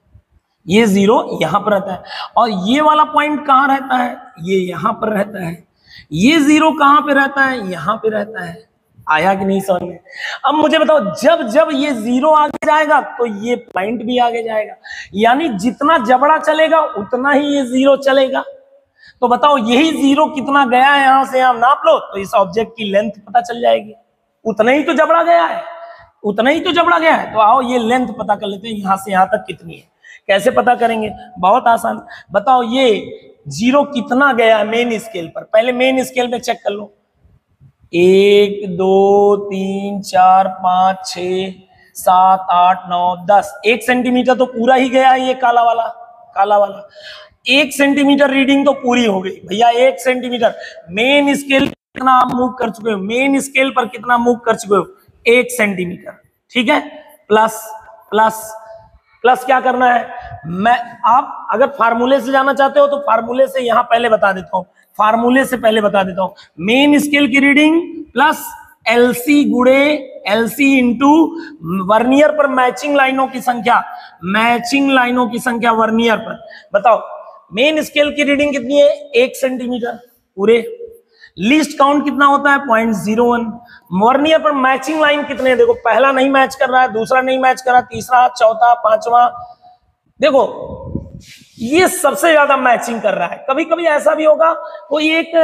ये जीरो यहां पर रहता है, और ये वाला पॉइंट कहां रहता है, ये यहां पर रहता है, ये जीरो कहां पे रहता है, यहां पे रहता है। आया कि नहीं समझ में? अब मुझे बताओ, जब जब ये जीरो आगे जाएगा तो ये पॉइंट भी आगे जाएगा, यानी जितना जबड़ा चलेगा उतना ही ये जीरो चलेगा। तो बताओ यही जीरो कितना गया है, यहां से यहां नाप लो तो इस ऑब्जेक्ट की लेंथ पता चल जाएगी, उतना ही तो जबड़ा गया है, उतना ही तो जबड़ा गया है। तो आओ ये लेंथ पता कर लेते हैं, यहां से यहां तक कितनी है। कैसे पता करेंगे, बहुत आसान। बताओ ये जीरो कितना गया है मेन स्केल पर, पहले मेन स्केल में चेक कर लो। 1 2 3 4 5 6 7 8 9 10, 1 सेंटीमीटर तो पूरा ही गया है, ये काला वाला, काला वाला 1 सेंटीमीटर रीडिंग तो पूरी हो गई भैया। 1 सेंटीमीटर मेन स्केल कितना आप मूव कर चुके हो, मेन स्केल पर कितना मूव कर चुके हो, 1 सेंटीमीटर, ठीक है। प्लस प्लस प्लस क्या करना है, मैं आप अगर फार्मूले से जाना चाहते हो तो फार्मूले से यहां पहले बता देता हूं, फार्मूले से पहले बता देता हूं। मेन स्केल की रीडिंग प्लस एलसी गुणे एलसी इंटू वर्नियर पर मैचिंग लाइनों की संख्या, मैचिंग लाइनों की संख्या वर्नियर पर। बताओ मेन स्केल की रीडिंग कितनी है, 1 सेंटीमीटर पूरे। लीस्ट काउंट कितना होता है, 0.01। वर्नियर पर मैचिंग लाइन कितने हैं, देखो पहला नहीं मैच कर रहा है, दूसरा नहीं मैच कर रहा, तीसरा, चौथा, पांचवा, देखो ये सबसे ज्यादा मैचिंग कर रहा है। कभी कभी ऐसा भी होगा कोई एक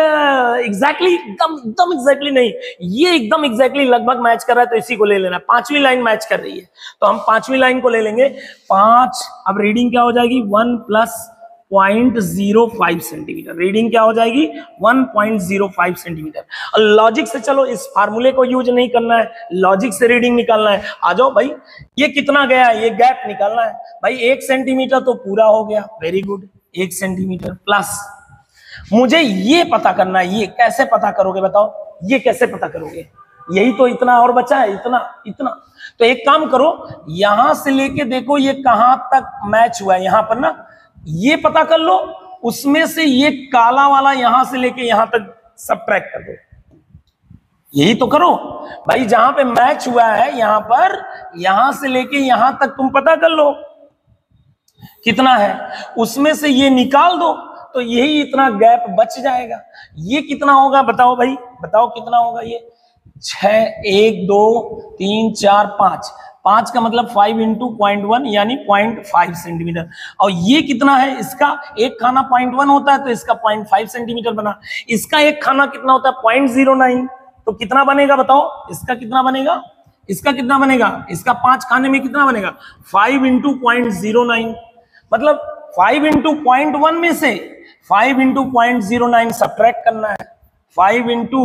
एग्जैक्टली एकदम एग्जैक्टली नहीं, ये एकदम एग्जैक्टली लगभग मैच कर रहा है तो इसी को ले लेना। 5वीं लाइन मैच कर रही है तो हम 5वीं लाइन को ले लेंगे 5। अब रीडिंग क्या हो जाएगी, 1 प्लस 0.05 सेंटीमीटर, रीडिंग क्या हो जाएगी 1.05 सेंटीमीटर। और लॉजिक से चलो, इस फार्मूले को यूज नहीं करना है, लॉजिक से रीडिंग निकालना है। आ जाओ भाई, ये कितना गया है, ये गैप निकालना है भाई। 1 सेंटीमीटर तो पूरा हो गया, वेरी गुड, 1 सेंटीमीटर प्लस मुझे ये पता करना है। ये कैसे पता करोगे बताओ, ये कैसे पता करोगे, यही तो इतना और बचा है, इतना इतना। तो एक काम करो, यहां से लेके देखो ये कहां तक मैच हुआ है, यहां पर ना, ये पता कर लो, उसमें से ये काला वाला यहां से लेके यहां तक सब्ट्रैक्ट कर दो, यही तो करो भाई। जहां पे मैच हुआ है यहां पर, यहां से लेके यहां तक तुम पता कर लो कितना है, उसमें से ये निकाल दो तो यही इतना गैप बच जाएगा। ये कितना होगा बताओ भाई, बताओ कितना होगा ये, 6 1 2 3 4 5, 5 का मतलब 5 इंटू 0.1 यानी 0.5 सेंटीमीटर। और ये कितना है, इसका एक खाना 0.1 होता है तो इसका 0.5 सेंटीमीटर बना। इसका एक खाना कितना होता है 0.09, तो कितना बनेगा बताओ, इसका कितना बनेगा, इसका कितना बनेगा, इसका 5 खाने में कितना बनेगा 5 इंटू 0.09, मतलब 5 इंटू 0.1 में से 5 इंटू 0.09 सब्ट्रैक्ट करना है, 5 इंटू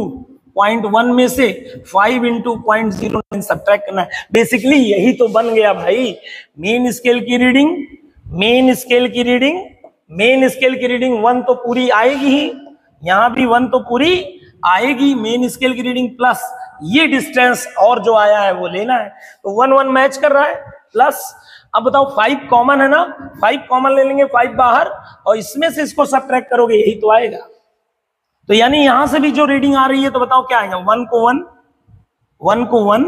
0.1 में से 5 इंटू 0.09 सब्ट्रैक्ट करना है। बेसिकली यही तो बन गया भाई मेन स्केल की रीडिंग। मेन स्केल की रीडिंग, मेन स्केल की रीडिंग 1 तो पूरी आएगी ही, यहां भी 1 तो पूरी आएगी मेन स्केल की रीडिंग, प्लस ये डिस्टेंस और जो आया है वो लेना है। तो 1 1 मैच कर रहा है, प्लस अब बताओ 5 कॉमन है ना, 5 कॉमन ले लेंगे, 5 बाहर, और इसमें से इसको सब्ट्रैक्ट करोगे यही तो आएगा। तो यानी यहां से भी जो रीडिंग आ रही है तो बताओ क्या आएगा, 1 को 1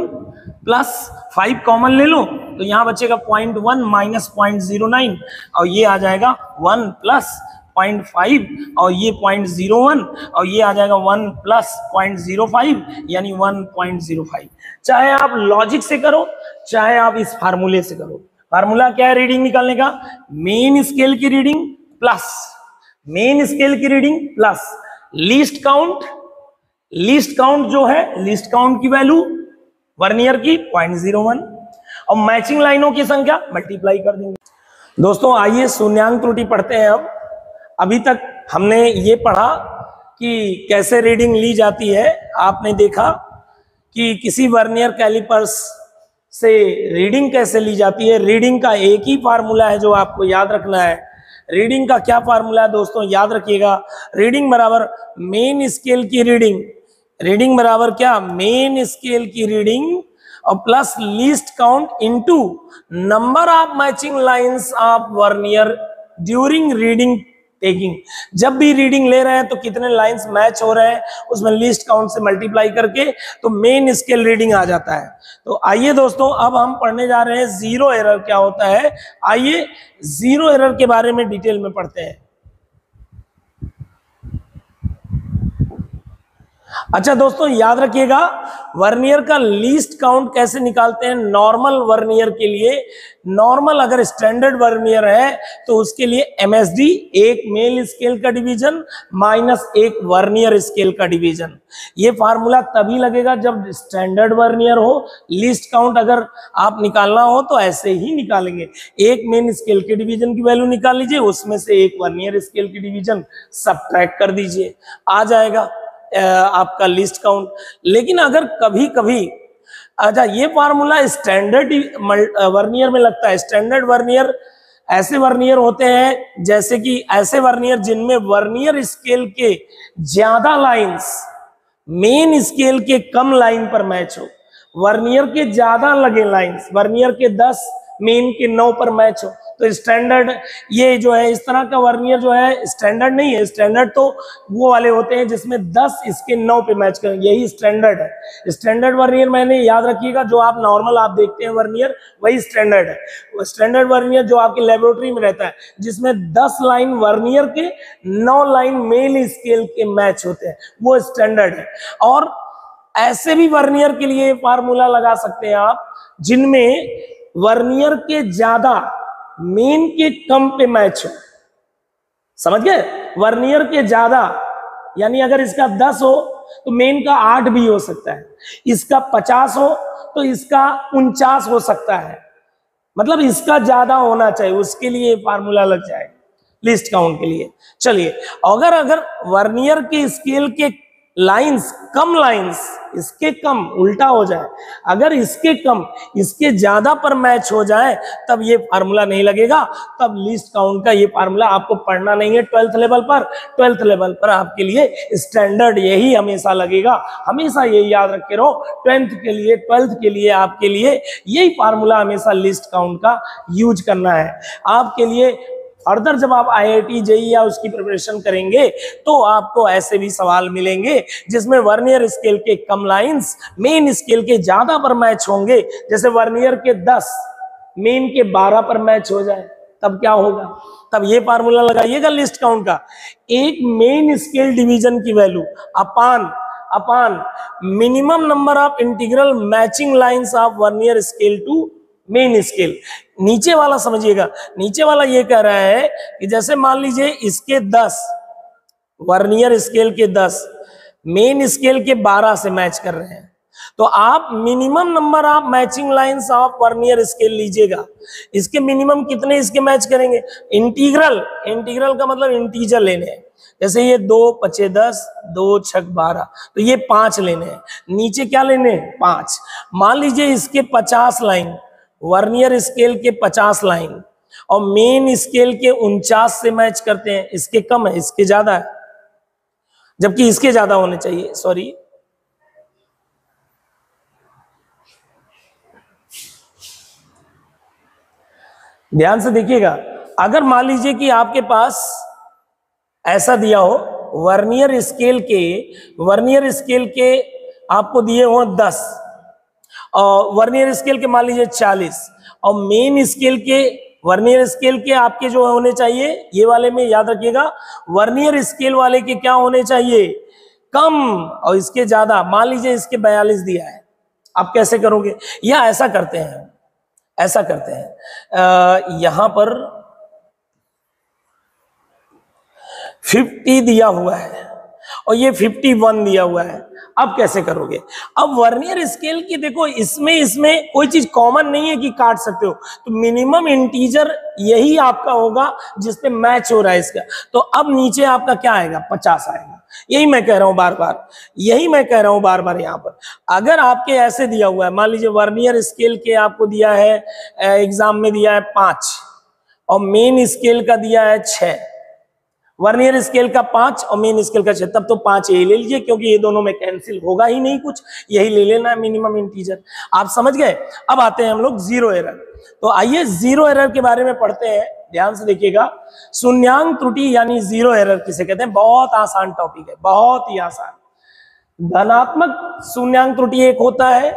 प्लस 5 कॉमन ले लो तो यहां बचेगा 0.1 माइनस 0.09 और ये आ जाएगा 1 प्लस 0.5 और ये 0.01 और ये आ जाएगा 1 प्लस 0.05 यानी 1.05। चाहे आप लॉजिक से करो चाहे आप इस फार्मूले से करो। फार्मूला क्या है रीडिंग निकालने का, मेन स्केल की रीडिंग प्लस लीस्ट काउंट जो है, लीस्ट काउंट की वैल्यू वर्नियर की 0.01 और मैचिंग लाइनों की संख्या मल्टीप्लाई कर देंगे। दोस्तों आइए शून्यांक त्रुटि पढ़ते हैं। अब अभी तक हमने ये पढ़ा कि कैसे रीडिंग ली जाती है। आपने देखा कि किसी वर्नियर कैलिपर्स से रीडिंग कैसे ली जाती है। रीडिंग का एक ही फार्मूला है जो आपको याद रखना है। रीडिंग का क्या फार्मूला है दोस्तों, याद रखिएगा। रीडिंग बराबर मेन स्केल की रीडिंग बराबर क्या, मेन स्केल की रीडिंग और plus least count into number of matching lines of vernier during reading taking. जब भी रीडिंग ले रहे हैं तो कितने लाइंस मैच हो रहे हैं उसमें लीस्ट काउंट से मल्टीप्लाई करके तो मेन स्केल रीडिंग आ जाता है। तो आइए दोस्तों अब हम पढ़ने जा रहे हैं जीरो एरर क्या होता है। आइए जीरो एरर के बारे में डिटेल में पढ़ते हैं। अच्छा दोस्तों याद रखिएगा वर्नियर का लीस्ट काउंट कैसे निकालते हैं। नॉर्मल वर्नियर के लिए, नॉर्मल अगर स्टैंडर्ड वर्नियर है तो उसके लिए एमएसडी एक मेल स्केल का डिवीजन माइनस एक वर्नियर स्केल का डिवीजन। ये फार्मूला तभी लगेगा जब स्टैंडर्ड वर्नियर हो। लीस्ट काउंट अगर आप निकालना हो तो ऐसे ही निकालेंगे, एक मेन स्केल के डिवीजन की वैल्यू निकाल लीजिए, उसमें से एक वर्नियर स्केल की डिवीजन सबट्रैक्ट कर दीजिए, आ जाएगा आपका लिस्ट काउंट। लेकिन अगर कभी कभी अच्छा ये फार्मूला स्टैंडर्ड वर्नियर में लगता है। स्टैंडर्ड वर्नियर ऐसे वर्नियर होते हैं जैसे कि ऐसे वर्नियर जिनमें वर्नियर स्केल के ज्यादा लाइंस मेन स्केल के कम लाइन पर मैच हो। वर्नियर के ज्यादा लगे लाइंस, वर्नियर के 10 मेन के 9 पर मैच हो तो स्टैंडर्ड ये जो है इस तरह का वर्नियर जो है स्टैंडर्ड नहीं है। स्टैंडर्ड तो वो वाले होते हैं जिसमें 10 इसके 9 पे मैच करें, यही स्टैंडर्ड है। स्टैंडर्ड वर्नियर मैंने याद रखिएगा जो आप नॉर्मल आप देखते हैं वर्नियर वही स्टैंडर्ड है। स्टैंडर्ड वर्नियर जो आपकी लेबोरेटरी में रहता है जिसमें 10 लाइन वर्नियर के 9 लाइन मेल स्केल के मैच होते हैं वो स्टैंडर्ड है। और ऐसे भी वर्नियर के लिए फार्मूला लगा सकते हैं आप जिनमें वर्नियर के ज्यादा मेन के कम पे मैच हो। समझ गए, वर्नियर के ज्यादा यानी अगर इसका 10 हो तो मेन का 8 भी हो सकता है, इसका 50 हो तो इसका 49 हो सकता है, मतलब इसका ज्यादा होना चाहिए, उसके लिए फार्मूला लग जाएगा लिस्ट काउंट के लिए। चलिए अगर वर्नियर के स्केल के लाइंस कम लाइंस इसके कम उल्टा हो जाए, अगर इसके कम इसके ज्यादा पर मैच हो जाए तब ये फार्मूला नहीं लगेगा, तब लिस्ट काउंट का ये फार्मूला आपको पढ़ना नहीं है 12th लेवल पर। 12th लेवल पर आपके लिए स्टैंडर्ड यही हमेशा लगेगा, हमेशा यही याद रखे रहो। 12th के लिए आपके लिए यही फार्मूला हमेशा लिस्ट काउंट का यूज करना है। आपके लिए फर्दर जब आप आईआईटी जेईई या उसकी प्रिपरेशन करेंगे तो आपको ऐसे भी सवाल मिलेंगे जिसमें वर्नियर स्केल के कम लाइंस मेन स्केल के ज्यादा पर मैच होंगे। जैसे वर्नियर के 10 मेन के 12 पर मैच हो जाए तब क्या होगा, तब ये फार्मूला लगाइएगा लिस्ट काउंट का, एक मेन स्केल डिवीजन की value upon minimum number of integral matching lines of vernier scale to main scale. नीचे वाला समझिएगा, नीचे वाला ये कह रहा है कि जैसे मान लीजिए इसके 10 वर्नियर स्केल के 10 मेन स्केल के 12 से मैच कर रहे हैं तो आप minimum number of matching lines of vernier scale लीजिएगा। इसके मिनिमम कितने इसके मैच करेंगे, इंटीग्रल का मतलब इंटीजर लेने हैं। जैसे ये 2 5 10 2 6 12 तो ये 5 लेने हैं, नीचे क्या लेने हैं 5। मान लीजिए इसके 50 लाइन वर्नियर स्केल के 50 लाइन और मेन स्केल के 49 से मैच करते हैं, इसके कम है इसके ज्यादा है, जबकि इसके ज्यादा होने चाहिए, सॉरी। ध्यान से देखिएगा, अगर मान लीजिए कि आपके पास ऐसा दिया हो वर्नियर स्केल के आपको दिए हो 10 और वर्नियर स्केल के मान लीजिए 40 और मेन स्केल के वर्नियर स्केल के आपके जो होने चाहिए ये वाले में याद रखिएगा वर्नियर स्केल वाले के क्या होने चाहिए कम और इसके ज्यादा। मान लीजिए इसके 42 दिया है, आप कैसे करोगे? या ऐसा करते हैं यहां पर 50 दिया हुआ है और ये 51 दिया हुआ है, अब कैसे करोगे? अब वर्नियर स्केल की देखो इसमें कोई चीज कॉमन नहीं है कि काट सकते हो, तो मिनिमम इंटीजर यही आपका होगा जिसपे मैच हो रहा है इसका। तो अब नीचे आपका क्या आएगा? 50 आएगा। यही मैं कह रहा हूं बार बार यहाँ पर अगर आपके ऐसे दिया हुआ है, मान लीजिए वर्नियर स्केल के आपको दिया है एग्जाम में दिया है 5 और मेन स्केल का दिया है 6, वर्नियर स्केल का 5 और मेन स्केल का 6, तब तो 5 यही ले लीजिए क्योंकि ये दोनों में कैंसिल होगा ही नहीं कुछ, यही ले लेना है मिनिमम इंटीजर। आप समझ गए? अब आते हैं हम लोग जीरो एरर। तो आइए जीरो एरर के बारे में पढ़ते हैं, ध्यान से देखिएगा। शून्यांक त्रुटि यानी जीरो एरर किसे कहते हैं? बहुत आसान टॉपिक है, बहुत ही आसान। धनात्मक शून्यांक त्रुटि एक होता है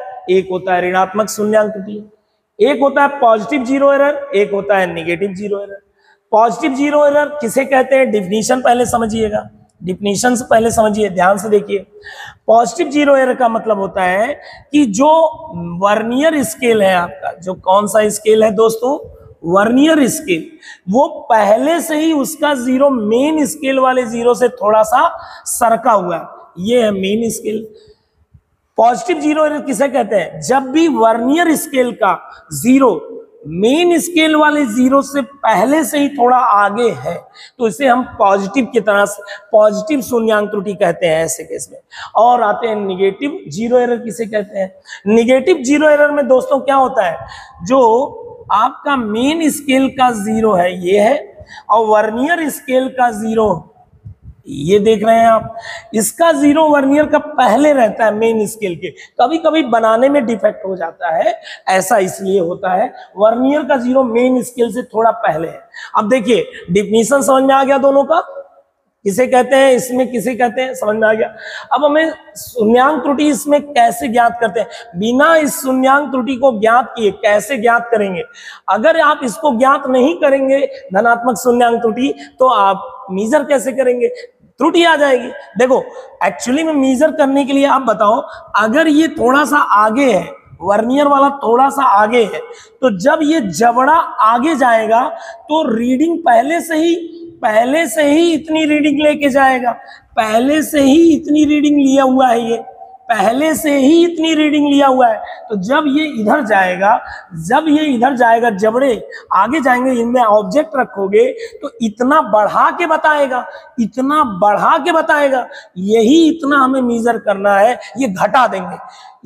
ऋणात्मक शून्यांक त्रुटि, एक होता है पॉजिटिव जीरो एरर, एक होता है negative zero error. Positive zero error किसे कहते हैं? डिफिनीशन पहले समझिएगा, डिफिनीशन से पहले समझिए, ध्यान से देखिए। पॉजिटिव जीरो एरर का मतलब होता है कि जो वर्नियर स्केल है आपका, जो कौन सा स्केल है दोस्तों? वर्नियर स्केल, वो पहले से ही उसका जीरो मेन स्केल वाले जीरो से थोड़ा सा सरका हुआ है, ये है main scale. Positive zero error किसे कहते हैं? जब भी वर्नियर स्केल का जीरो मेन स्केल वाले जीरो से पहले से ही थोड़ा आगे है तो इसे हम पॉजिटिव की तरह से पॉजिटिव शून्यांक त्रुटि कहते हैं ऐसे केस में। और आते हैं निगेटिव जीरो एरर किसे कहते हैं? निगेटिव जीरो एरर में दोस्तों क्या होता है? जो आपका मेन स्केल का जीरो है ये है और वर्नियर स्केल का जीरो ये देख रहे हैं आप, इसका जीरो वर्नियर का पहले रहता है मेन स्केल के। कभी कभी बनाने में डिफेक्ट हो जाता है, ऐसा इसलिए होता है, वर्नियर का जीरो मेन स्केल से थोड़ा पहले है। अब देखिए डिफिनीशन समझ में आ गया दोनों का, किसे कहते हैं इसमें किसे कहते हैं, समझ में आ गया। अब हमें शून्यांक त्रुटि इसमें कैसे ज्ञात करते हैं? बिना इस शून्यांक त्रुटि को ज्ञात किए कैसे ज्ञात करेंगे? अगर आप इसको ज्ञात नहीं करेंगे धनात्मक शून्यांक त्रुटि तो आप मीजर कैसे करेंगे? त्रुटि आ जाएगी। देखो एक्चुअली में मीजर करने के लिए आप बताओ, अगर ये थोड़ा सा आगे है, वर्नियर वाला थोड़ा सा आगे है, तो जब ये जबड़ा आगे जाएगा तो रीडिंग पहले से ही इतनी रीडिंग लेके जाएगा, पहले से ही इतनी रीडिंग लिया हुआ है, ये पहले से ही इतनी रीडिंग लिया हुआ है। तो जब ये इधर जाएगा जबड़े आगे जाएंगे, इनमें ऑब्जेक्ट रखोगे तो इतना बढ़ा के बताएगा, यही इतना हमें मीजर करना है, ये घटा देंगे,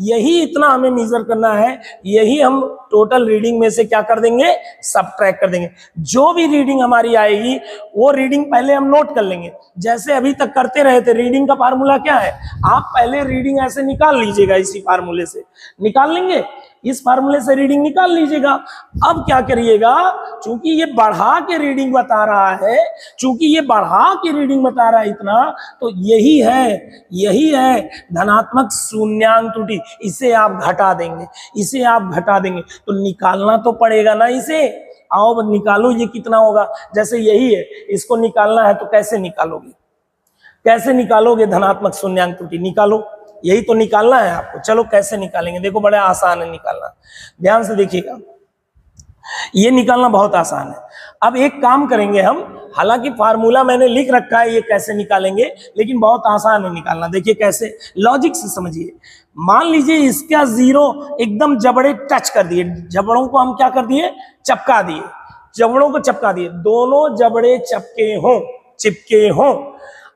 यही इतना हमें मीजर करना है, यही हम टोटल रीडिंग में से क्या कर देंगे? सबट्रैक्ट कर देंगे। जो भी रीडिंग हमारी आएगी वो रीडिंग पहले हम नोट कर लेंगे, जैसे अभी तक करते रहे थे। रीडिंग का फार्मूला क्या है? आप पहले रीडिंग ऐसे निकाल लीजिएगा, इसी फार्मूले से निकाल लेंगे, इस फार्मूले से रीडिंग निकाल लीजिएगा। अब क्या करिएगा, चूंकि ये बढ़ा के रीडिंग बता रहा है, इतना, तो यही है धनात्मक शून्यांक त्रुटि। इसे आप घटा देंगे, तो निकालना तो पड़ेगा ना इसे। आओ निकालो, ये कितना होगा? जैसे यही है, इसको निकालना है तो कैसे निकालोगे धनात्मक शून्यांक त्रुटि? निकालो, यही तो निकालना है आपको। चलो कैसे निकालेंगे? देखो बड़ा आसान है निकालना, ध्यान से देखिएगा, ये निकालना बहुत आसान है। अब एक काम करेंगे हम, हालांकि फार्मूला मैंने लिख रखा है ये कैसे निकालेंगे, लेकिन बहुत आसान है निकालना। देखिए कैसे, लॉजिक से समझिए। मान लीजिए इसका जीरो एकदम जबड़े टच कर दिए, जबड़ों को हम क्या कर दिए? चिपका दिए, दोनों जबड़े चिपके हों।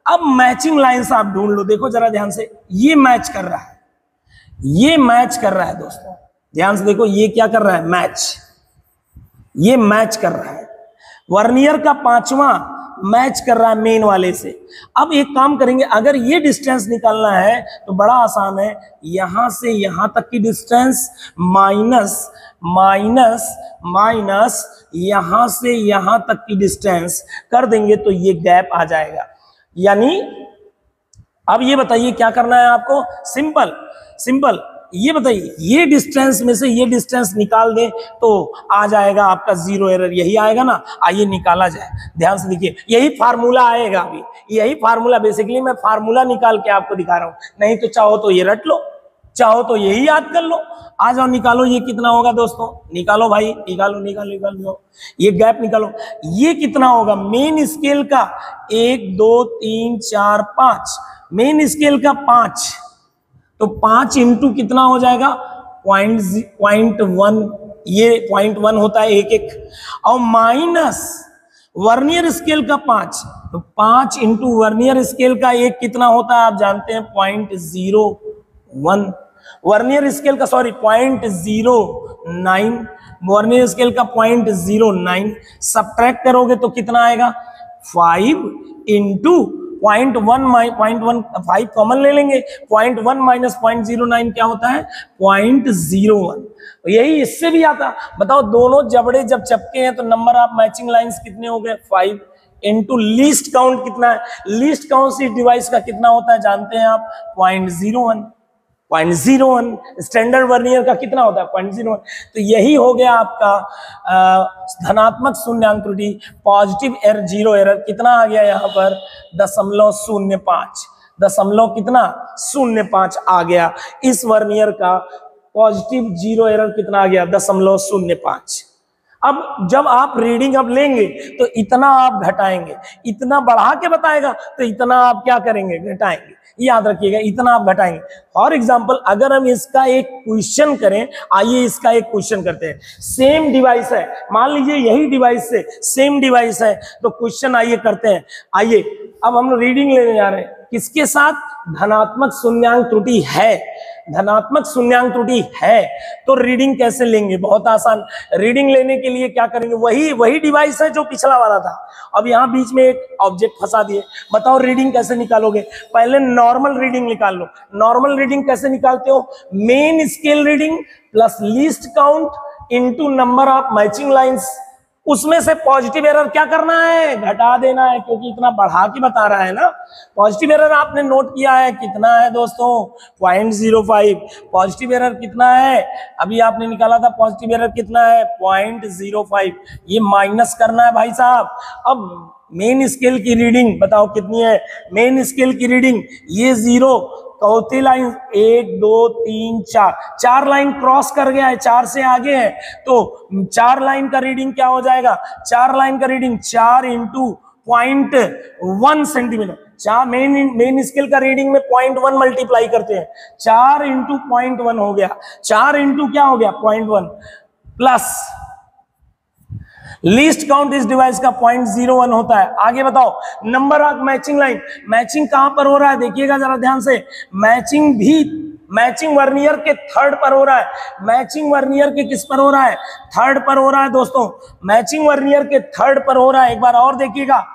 अब मैचिंग लाइंस आप ढूंढ लो, देखो जरा ध्यान से, ये मैच कर रहा है दोस्तों, ध्यान से देखो, ये क्या कर रहा है? ये मैच कर रहा है। वर्नियर का 5वां मैच कर रहा है मेन वाले से। अब एक काम करेंगे, अगर ये डिस्टेंस निकालना है तो बड़ा आसान है, यहां से यहां तक की डिस्टेंस माइनस यहां से यहां तक की डिस्टेंस कर देंगे तो ये गैप आ जाएगा। यानी अब ये बताइए क्या करना है आपको, सिंपल सिंपल, ये बताइए ये डिस्टेंस में से ये डिस्टेंस निकाल दें तो आ जाएगा आपका जीरो एरर, यही आएगा ना। आइए निकाला जाए, ध्यान से देखिए, यही फार्मूला आएगा अभी, यही फार्मूला, बेसिकली मैं फार्मूला निकाल के आपको दिखा रहा हूं, नहीं तो चाहो तो ये रट लो, चाहो तो यही याद कर लो। आ जाओ निकालो, ये कितना होगा दोस्तों, निकालो भाई, निकालो निकालो निकालो, ये गैप निकालो, ये कितना होगा मेन स्केल का, 1 2 3 4 5, मेन स्केल का 5, तो 5 इंटू कितना हो जाएगा 0.1, ये 0.1 होता है एक एक, और माइनस वर्नियर स्केल का 5, तो 5 इंटू वर्नियर स्केल का एक कितना होता है आप जानते हैं 0.01, वर्नियर स्केल का 0.09, वर्नियर स्केल का 0.09, सब्ट्रैक्ट करोगे तो कितना आएगा 5 इंटू 0.1 5 कॉमन ले लेंगे, 0.1 माइनस 0.09 क्या होता है 0.01, यही इससे भी आता। बताओ दोनों जबड़े जब चपके हैं तो नंबर ऑफ मैचिंग लाइंस कितने हो गए 5 इंटू लीस्ट काउंट कितना है, लीस्ट काउंट इस डिवाइस का कितना होता है जानते हैं आप 0.01, 0.01, स्टैंडर्ड वर्नियर का कितना होता है 0.01, तो यही हो गया आपका धनात्मक शून्यांक त्रुटि, पॉजिटिव एरर, जीरो एरर कितना आ गया यहाँ पर 0.05, दशमलव कितना 0.5 आ गया, इस वर्नियर का पॉजिटिव जीरो एरर कितना आ गया 0.05। अब जब आप रीडिंग अब लेंगे तो इतना आप घटाएंगे, इतना बढ़ा के बताएगा तो इतना आप क्या करेंगे घटाएंगे, याद रखिएगा इतना आप घटाएंगे। फॉर एग्जांपल अगर हम इसका एक क्वेश्चन करें, आइए इसका एक क्वेश्चन करते हैं, सेम डिवाइस है, मान लीजिए यही डिवाइस से सेम डिवाइस है, तो क्वेश्चन आइए करते हैं। आइए अब हम रीडिंग लेने जा रहे हैं, किसके साथ, धनात्मक शून्यांक त्रुटि है, धनात्मक शून्यांक त्रुटि है, तो रीडिंग कैसे लेंगे, बहुत आसान, रीडिंग लेने के लिए क्या करेंगे, वही डिवाइस है जो पिछला वाला था, अब यहां बीच में एक ऑब्जेक्ट फंसा दिए, बताओ रीडिंग कैसे निकालोगे, पहले नॉर्मल रीडिंग निकाल लो। नॉर्मल रीडिंग कैसे निकालते हो, main scale reading plus least count into number of matching lines, उसमें से पॉजिटिव एरर क्या करना है, घटा देना है, क्योंकि इतना बढ़ा के बता रहा है ना। पॉजिटिव एरर आपने नोट किया है कितना है दोस्तों 0.05, पॉजिटिव एरर कितना है, अभी आपने निकाला था पॉजिटिव एरर कितना है 0.05, ये माइनस करना है भाई साहब। अब मेन स्केल की रीडिंग बताओ कितनी है, मेन स्केल की रीडिंग ये 0, चौथी लाइन 1 2 3 4, 4 लाइन क्रॉस कर गया है, 4 से आगे है, तो 4 लाइन का रीडिंग क्या हो जाएगा, 4 लाइन का reading 4 into 0.1 centimetre, 4 main scale का रीडिंग में 0.1 मल्टीप्लाई करते हैं, 4 इंटू 0.1 हो गया, 4 इंटू क्या हो गया 0.1 प्लस लीस्ट काउंट इस डिवाइस का 0.01 होता है। आगे बताओ number of matching line, matching कहां पर हो रहा है देखिएगा जरा ध्यान से, मैचिंग भी मैचिंग वर्नियर के थर्ड पर हो रहा है, मैचिंग वर्नियर के किस पर हो रहा है, थर्ड पर हो रहा है दोस्तों, मैचिंग वर्नियर के थर्ड पर हो रहा है, एक बार और देखिएगा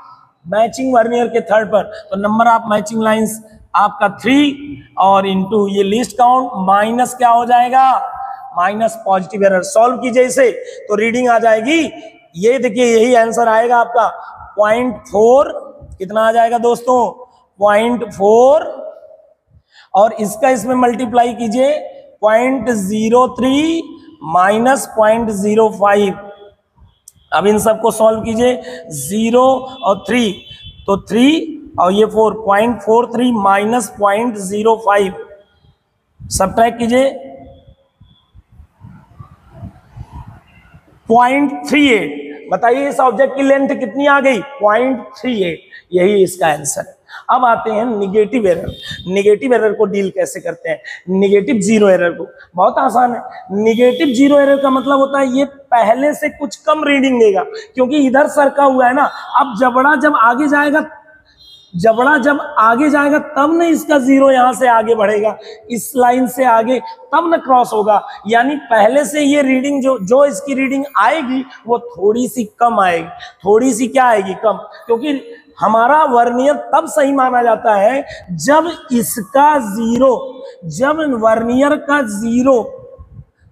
मैचिंग वर्नियर के थर्ड पर, तो नंबर ऑफ मैचिंग लाइंस आपका 3 और इंटू ये लीस्ट काउंट माइनस क्या हो जाएगा, माइनस पॉजिटिव एरर। सॉल्व कीजिए इसे तो रीडिंग आ जाएगी, ये देखिए यही आंसर आएगा आपका 0.4, कितना आ जाएगा दोस्तों 0.4, और इसका इसमें मल्टीप्लाई कीजिए 0.03 माइनस 0.05, अब इन सबको सॉल्व कीजिए 0 और 3, तो 3 और ये 4, 0.43 माइनस 0.05, सब्ट्रैक्ट कीजिए 0.38, बताइए इस ऑब्जेक्ट की लेंथ कितनी आ गई 0.38, यही इसका आंसर है। अब आते हैं निगेटिव एरर, निगेटिव एरर को डील कैसे करते हैं, निगेटिव जीरो एरर को, बहुत आसान है। निगेटिव जीरो एरर का मतलब होता है ये पहले से कुछ कम रीडिंग देगा, क्योंकि इधर सरका हुआ है ना, अब जबड़ा जब आगे जाएगा तब ना इसका जीरो यहां से आगे बढ़ेगा, इस लाइन से आगे तब ना क्रॉस होगा, यानी पहले से ये रीडिंग जो इसकी रीडिंग आएगी वो थोड़ी सी कम आएगी, थोड़ी सी क्या आएगी कम, क्योंकि हमारा वर्नियर तब सही माना जाता है जब इसका जीरो, जब वर्नियर का जीरो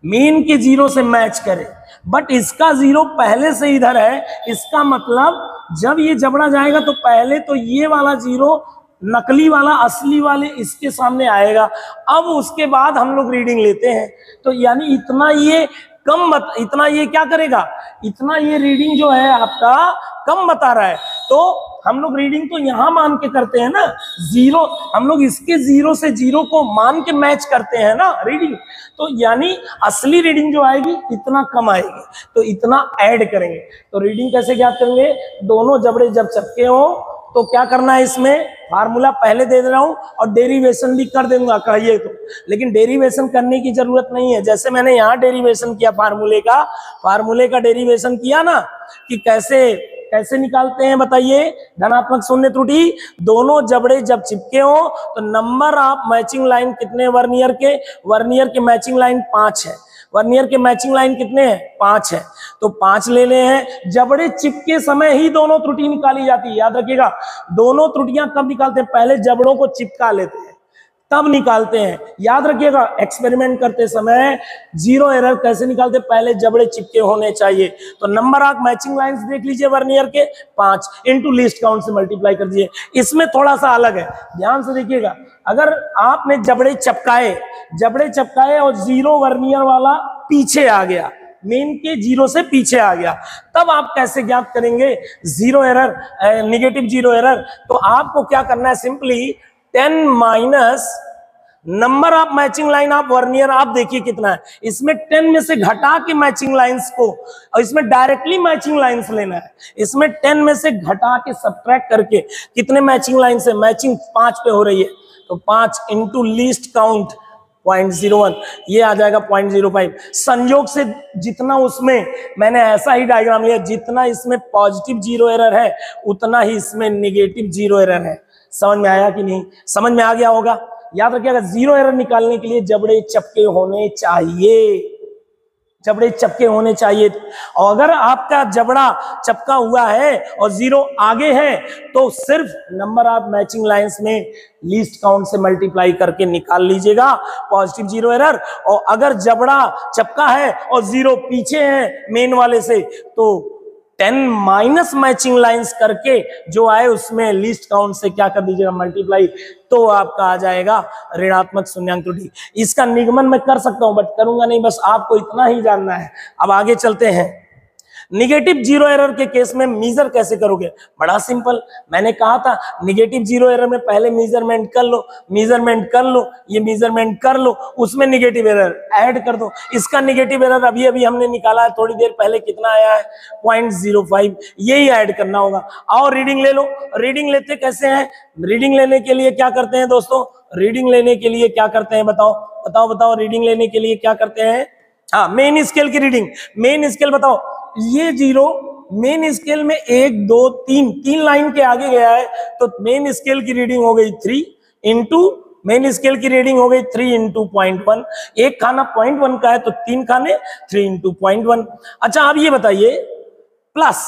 मेन के जीरो से मैच करे, बट इसका जीरो पहले से इधर है, इसका मतलब जब ये जबड़ा जाएगा तो पहले तो ये वाला जीरो नकली वाला असली वाले इसके सामने आएगा। अब उसके बाद हम लोग रीडिंग लेते हैं, तो यानी इतना ये इतना ये क्या करेगा, इतना ये रीडिंग जो है आपका कम बता रहा है, तो हम लोग रीडिंग तो यहां मान के करते हैं ना, जीरो, हम लोग इसके 0 से 0 को मान के मैच करते हैं ना रीडिंग, तो यानी असली रीडिंग जो आएगी इतना कम आएगी, तो इतना ऐड करेंगे। तो रीडिंग कैसे ज्ञात करेंगे, दोनों जबड़े जब चपके हो तो क्या करना है, इसमें फार्मूला पहले दे दे रहा हूं और डेरिवेशन भी कर दूंगा कहिए तो, लेकिन डेरिवेशन करने की जरूरत नहीं है। जैसे मैंने यहाँ डेरिवेशन किया फार्मूले का डेरिवेशन किया ना, कि कैसे निकालते हैं बताइए, धनात्मक शून्य त्रुटि, दोनों जबड़े जब चिपके हो तो नंबर ऑफ मैचिंग लाइन कितने वर्नियर के मैचिंग लाइन 5 है, वर्नियर के मैचिंग लाइन कितने हैं 5 है, तो 5 लेने हैं। जबड़े चिपके समय ही दोनों त्रुटि निकाली जाती है, याद रखिएगा। दोनों त्रुटियां कब निकालते हैं, पहले जबड़ों को चिपका लेते हैं तब निकालते हैं, याद रखिएगा। एक्सपेरिमेंट करते समय 0 एरर कैसे निकालते, पहले जबड़े चिपके होने चाहिए। तो नंबर ऑफ मैचिंग लाइंस देख लीजिए वर्नियर के 5 इंटू लीस्ट काउंट से मल्टीप्लाई कर दीजिए। इसमें थोड़ा सा अलग है, ध्यान से देखिएगा। अगर आपने जबड़े चपकाए और 0 वर्नियर वाला पीछे आ गया, मेन के 0 से पीछे आ गया, तब आप कैसे ज्ञात करेंगे 0 एरर, नेगेटिव 0 एरर। तो आपको क्या करना है, simply 10 minus number of matching line of vernier, आप देखिए कितना है, इसमें 10 में से घटा के मैचिंग लाइंस को, और इसमें डायरेक्टली मैचिंग लाइंस लेना है, इसमें 10 में से घटा के सब्ट्रैक्ट करके कितने मैचिंग लाइंस है, मैचिंग 5 पे हो रही है, तो 5 इंटू लीस्ट काउंट 0.01, ये आ जाएगा 0.05। संयोग से जितना उसमें मैंने ऐसा ही डायग्राम लिया, जितना इसमें पॉजिटिव 0 एरर है उतना ही इसमें नेगेटिव 0 एरर है। समझ में आया कि नहीं, समझ में आ गया होगा। याद रखिएगा 0 एरर निकालने के लिए जबड़े चपके होने चाहिए, जबड़े चपके होने चाहिए। और अगर आपका जबड़ा चपका हुआ है और 0 आगे है तो सिर्फ नंबर ऑफ मैचिंग लाइंस में लीस्ट काउंट से मल्टीप्लाई करके निकाल लीजिएगा पॉजिटिव 0 एरर। और अगर जबड़ा चपका है और 0 पीछे है मेन वाले से, तो 10 माइनस मैचिंग लाइंस करके जो आए उसमें लीस्ट काउंट से क्या कर दीजिएगा मल्टीप्लाई, तो आपका आ जाएगा ऋणात्मक शून्यांक त्रुटि। इसका निगमन मैं कर सकता हूं बट करूंगा नहीं, बस आपको इतना ही जानना है। अब आगे चलते हैं, निगेटिव 0 एरर के केस में मेजर कैसे करोगे, बड़ा सिंपल। मैंने कहा था निगेटिव 0 एरर में पहले मेजरमेंट कर लो, ये मेजरमेंट कर लो, उसमें निगेटिव एरर ऐड कर दो। इसका निगेटिव एरर अभी अभी हमने निकाला है थोड़ी देर पहले, कितना आया है 0.05, यही ऐड करना होगा। और रीडिंग ले लो, रीडिंग लेते कैसे हैं, रीडिंग लेने के लिए क्या करते हैं दोस्तों, रीडिंग लेने के लिए क्या करते हैं, बताओ रीडिंग लेने के लिए क्या करते हैं। हाँ, मेन स्केल की रीडिंग, मेन स्केल बताओ, ये 0 मेन स्केल में 1 2 3 लाइन के आगे गया है, तो मेन स्केल की रीडिंग हो गई 3 इंटू मेन स्केल की रीडिंग हो गई 3 इंटू 0.1। एक खाना 0.1 का है तो 3 खाने 3 इंटू 0.1। अच्छा, अब ये बताइए प्लस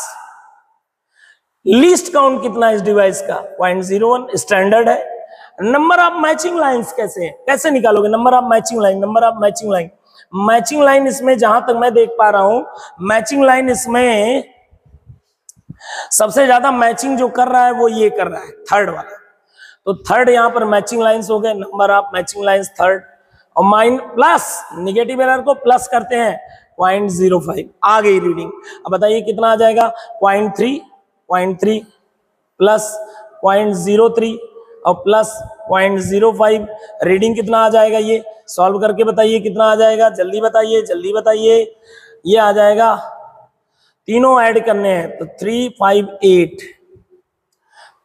लीस्ट काउंट कितना है इस डिवाइस का 0.01 स्टैंडर्ड है। नंबर ऑफ मैचिंग लाइंस कैसे निकालोगे, नंबर ऑफ मैचिंग लाइन इसमें जहां तक मैं देख पा रहा हूं, मैचिंग लाइन इसमें सबसे ज्यादा मैचिंग जो कर रहा है वो ये कर रहा है थर्ड वाला, तो थर्ड यहां पर मैचिंग लाइंस हो गए, number of matching lines third. और माइन प्लस निगेटिव एरर को प्लस करते हैं 0.05, आ गई रीडिंग। अब बताइए कितना आ जाएगा 0.3 प्लस 0.03 और प्लस 0.05, रीडिंग कितना आ जाएगा, ये सॉल्व करके बताइए कितना आ जाएगा, जल्दी बताइए। ये आ जाएगा, तीनों ऐड करने हैं तो 358,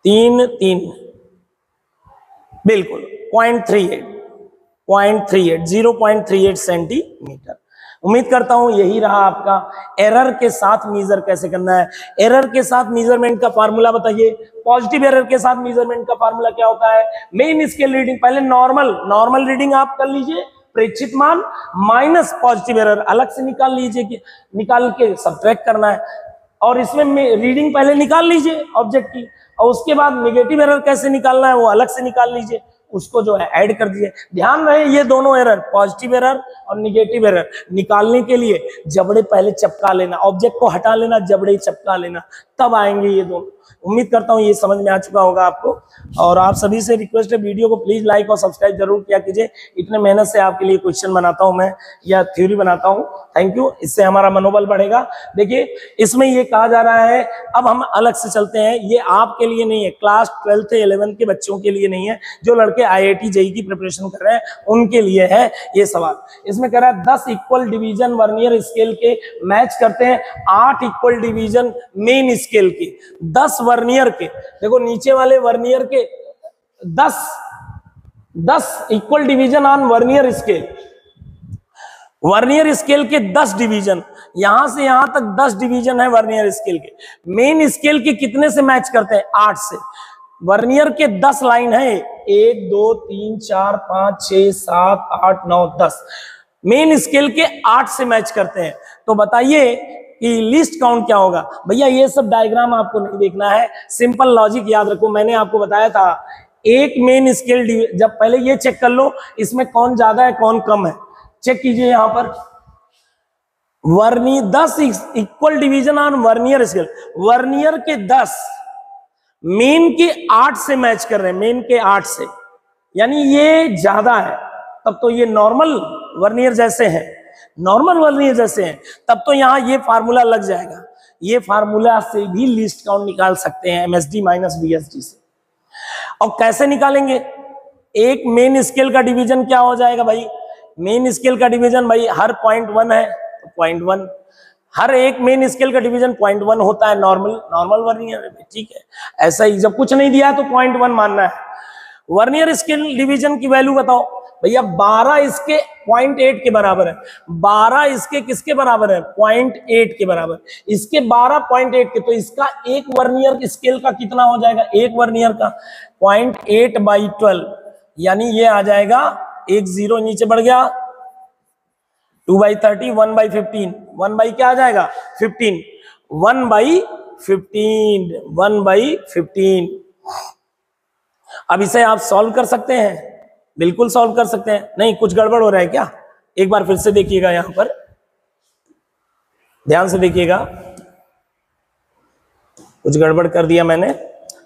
3 बिल्कुल 0.38 सेंटीमीटर। उम्मीद करता हूं यही रहा आपका एरर के साथ मेजर कैसे करना है। एरर के साथ मेजरमेंट का फार्मूला बताइए, पॉजिटिव एरर के साथ मेजरमेंट का फार्मूला क्या होता है, मेन स्केल रीडिंग पहले नॉर्मल रीडिंग आप कर लीजिए, प्रेक्षित मान माइनस पॉजिटिव एरर अलग से निकाल लीजिए, निकाल के सब्ट्रैक्ट करना है, और इसमें रीडिंग पहले निकाल लीजिए ऑब्जेक्ट की, और उसके बाद नेगेटिव एरर कैसे निकालना है वो अलग से निकाल लीजिए, उसको जो है ऐड कर दीजिए। ध्यान रहे ये दोनों एरर, पॉजिटिव एरर और नेगेटिव एरर निकालने के लिए जबड़े पहले चपका लेना, ऑब्जेक्ट को हटा लेना, जबड़े चपका लेना, तब आएंगे ये दोनों। उम्मीद करता हूँ ये समझ में आ चुका होगा आपको। और आप सभी से रिक्वेस्ट है, वीडियो को प्लीज लाइक और सब्सक्राइब जरूर किया कीजिए। इतने मेहनत से आपके लिए क्वेश्चन बनाता हूं मैं या थ्योरी बनाता हूं, थैंक यू, इससे हमारा मनोबल बढ़ेगा। देखिए इसमें ये कहा जा रहा है, अब हम अलग से चलते हैं, ये आपके लिए नहीं है, क्लास 12th 11th के बच्चों के लिए नहीं है, जो लड़के IIT JEE की प्रिपरेशन कर रहे हैं उनके लिए है ये सवाल। इसमें कह रहा है 10 इक्वल डिवीजन वर्नियर स्केल के मैच करते हैं 8 इक्वल डिवीजन मेन स्केल के। 10 वर्नियर के, देखो नीचे वाले वर्नियर के 10 equal division on vernier scale, vernier scale के 10 डिवीजन, यहां से यहां तक 10 डिवीजन है वर्नियर स्केल के। मेन स्केल के कितने से मैच करते हैं? 8 से। वर्नियर के 10 लाइन है, 1 2 3 4 5 6 7 8 9 10, मेन स्केल के 8 से मैच करते हैं। तो बताइए कि लिस्ट काउंट क्या होगा? भैया ये सब डायग्राम आपको नहीं देखना है, सिंपल लॉजिक याद रखो। मैंने आपको बताया था एक मेन स्केल, जब पहले ये चेक कर लो इसमें कौन ज्यादा है कौन कम है, चेक कीजिए यहां पर। 10 equal division on vernier scale, vernier के 10 मेन के 8 से मैच कर रहे हैं, मेन के 8 से, यानी ये ज्यादा है, तब तो ये नॉर्मल वर्नियर जैसे हैं, नॉर्मल वर्नियर जैसे हैं, तब तो यहां ये फार्मूला लग जाएगा। ये फार्मूला से भी लिस्ट काउंट निकाल सकते हैं MSD माइनस BSD से। और कैसे निकालेंगे? एक मेन स्केल का डिवीजन क्या हो जाएगा भाई? मेन स्केल का डिवीजन भाई हर 0.1 है तो 0.1, हर एक मेन स्केल का डिवीजन 0.1 होता है नॉर्मल वर्नियर में, ठीक है। ऐसा ही जब कुछ नहीं दिया है तो 0.1 मानना है। वर्नियर स्केल डिवीजन की वैल्यू बताओ भैया। 12 इसके 0.8 के बराबर है, 12 इसके किसके बराबर है? 0.8 के बराबर। इसके 12 0.8 के, तो इसका एक वर्नियर स्केल का कितना हो जाएगा? एक वर्नियर का 0.8/12, यानी ये आ जाएगा, एक 0 नीचे बढ़ गया, 2/30, 1/15, 1 बाई क्या आ जाएगा? 15, 1/15, 1/15। अब इसे आप सॉल्व कर सकते हैं, बिल्कुल सॉल्व कर सकते हैं। नहीं कुछ गड़बड़ हो रहा है क्या? एक बार फिर से देखिएगा, यहां पर ध्यान से देखिएगा, कुछ गड़बड़ कर दिया मैंने।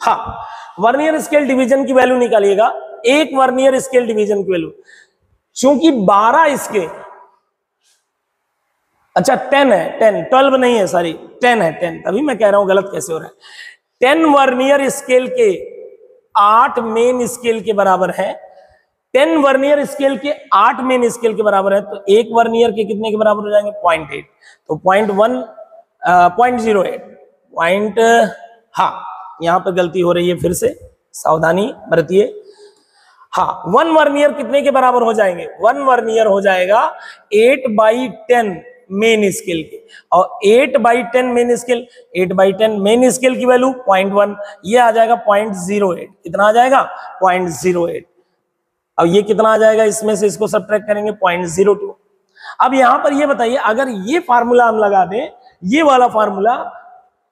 हाँ, वर्नियर स्केल डिवीजन की वैल्यू निकालिएगा, एक वर्नियर स्केल डिवीजन की वैल्यू, चूंकि 12 इसके, अच्छा 10 है, 10 12 नहीं है, सॉरी 10 है, 10, तभी मैं कह रहा हूं गलत कैसे हो रहा है। 10 वर्नियर स्केल के 8 मेन स्केल के बराबर है, 10 वर्नियर स्केल के 8 मेन स्केल के बराबर है, तो एक वर्नियर के कितने के बराबर हो जाएंगे? 0.8, तो 0.08 हाँ यहां पर गलती हो रही है, फिर से सावधानी बरतिए। हाँ, 1 वर्नियर कितने के बराबर हो जाएंगे? 1 वर्नियर हो जाएगा 8/10 मेन स्केल के, और 8/10 मेन स्केल, 8/10 मेन स्केल की वैल्यू 0.1, ये आ जाएगा 0.08, कितना आ जाएगा? 0.08। अब ये कितना आ जाएगा? इसमें से इसको सब्ट्रैक्ट करेंगे 0.02। अब यहां पर ये बताइए, अगर ये फार्मूला हम लगा दें, ये वाला फार्मूला,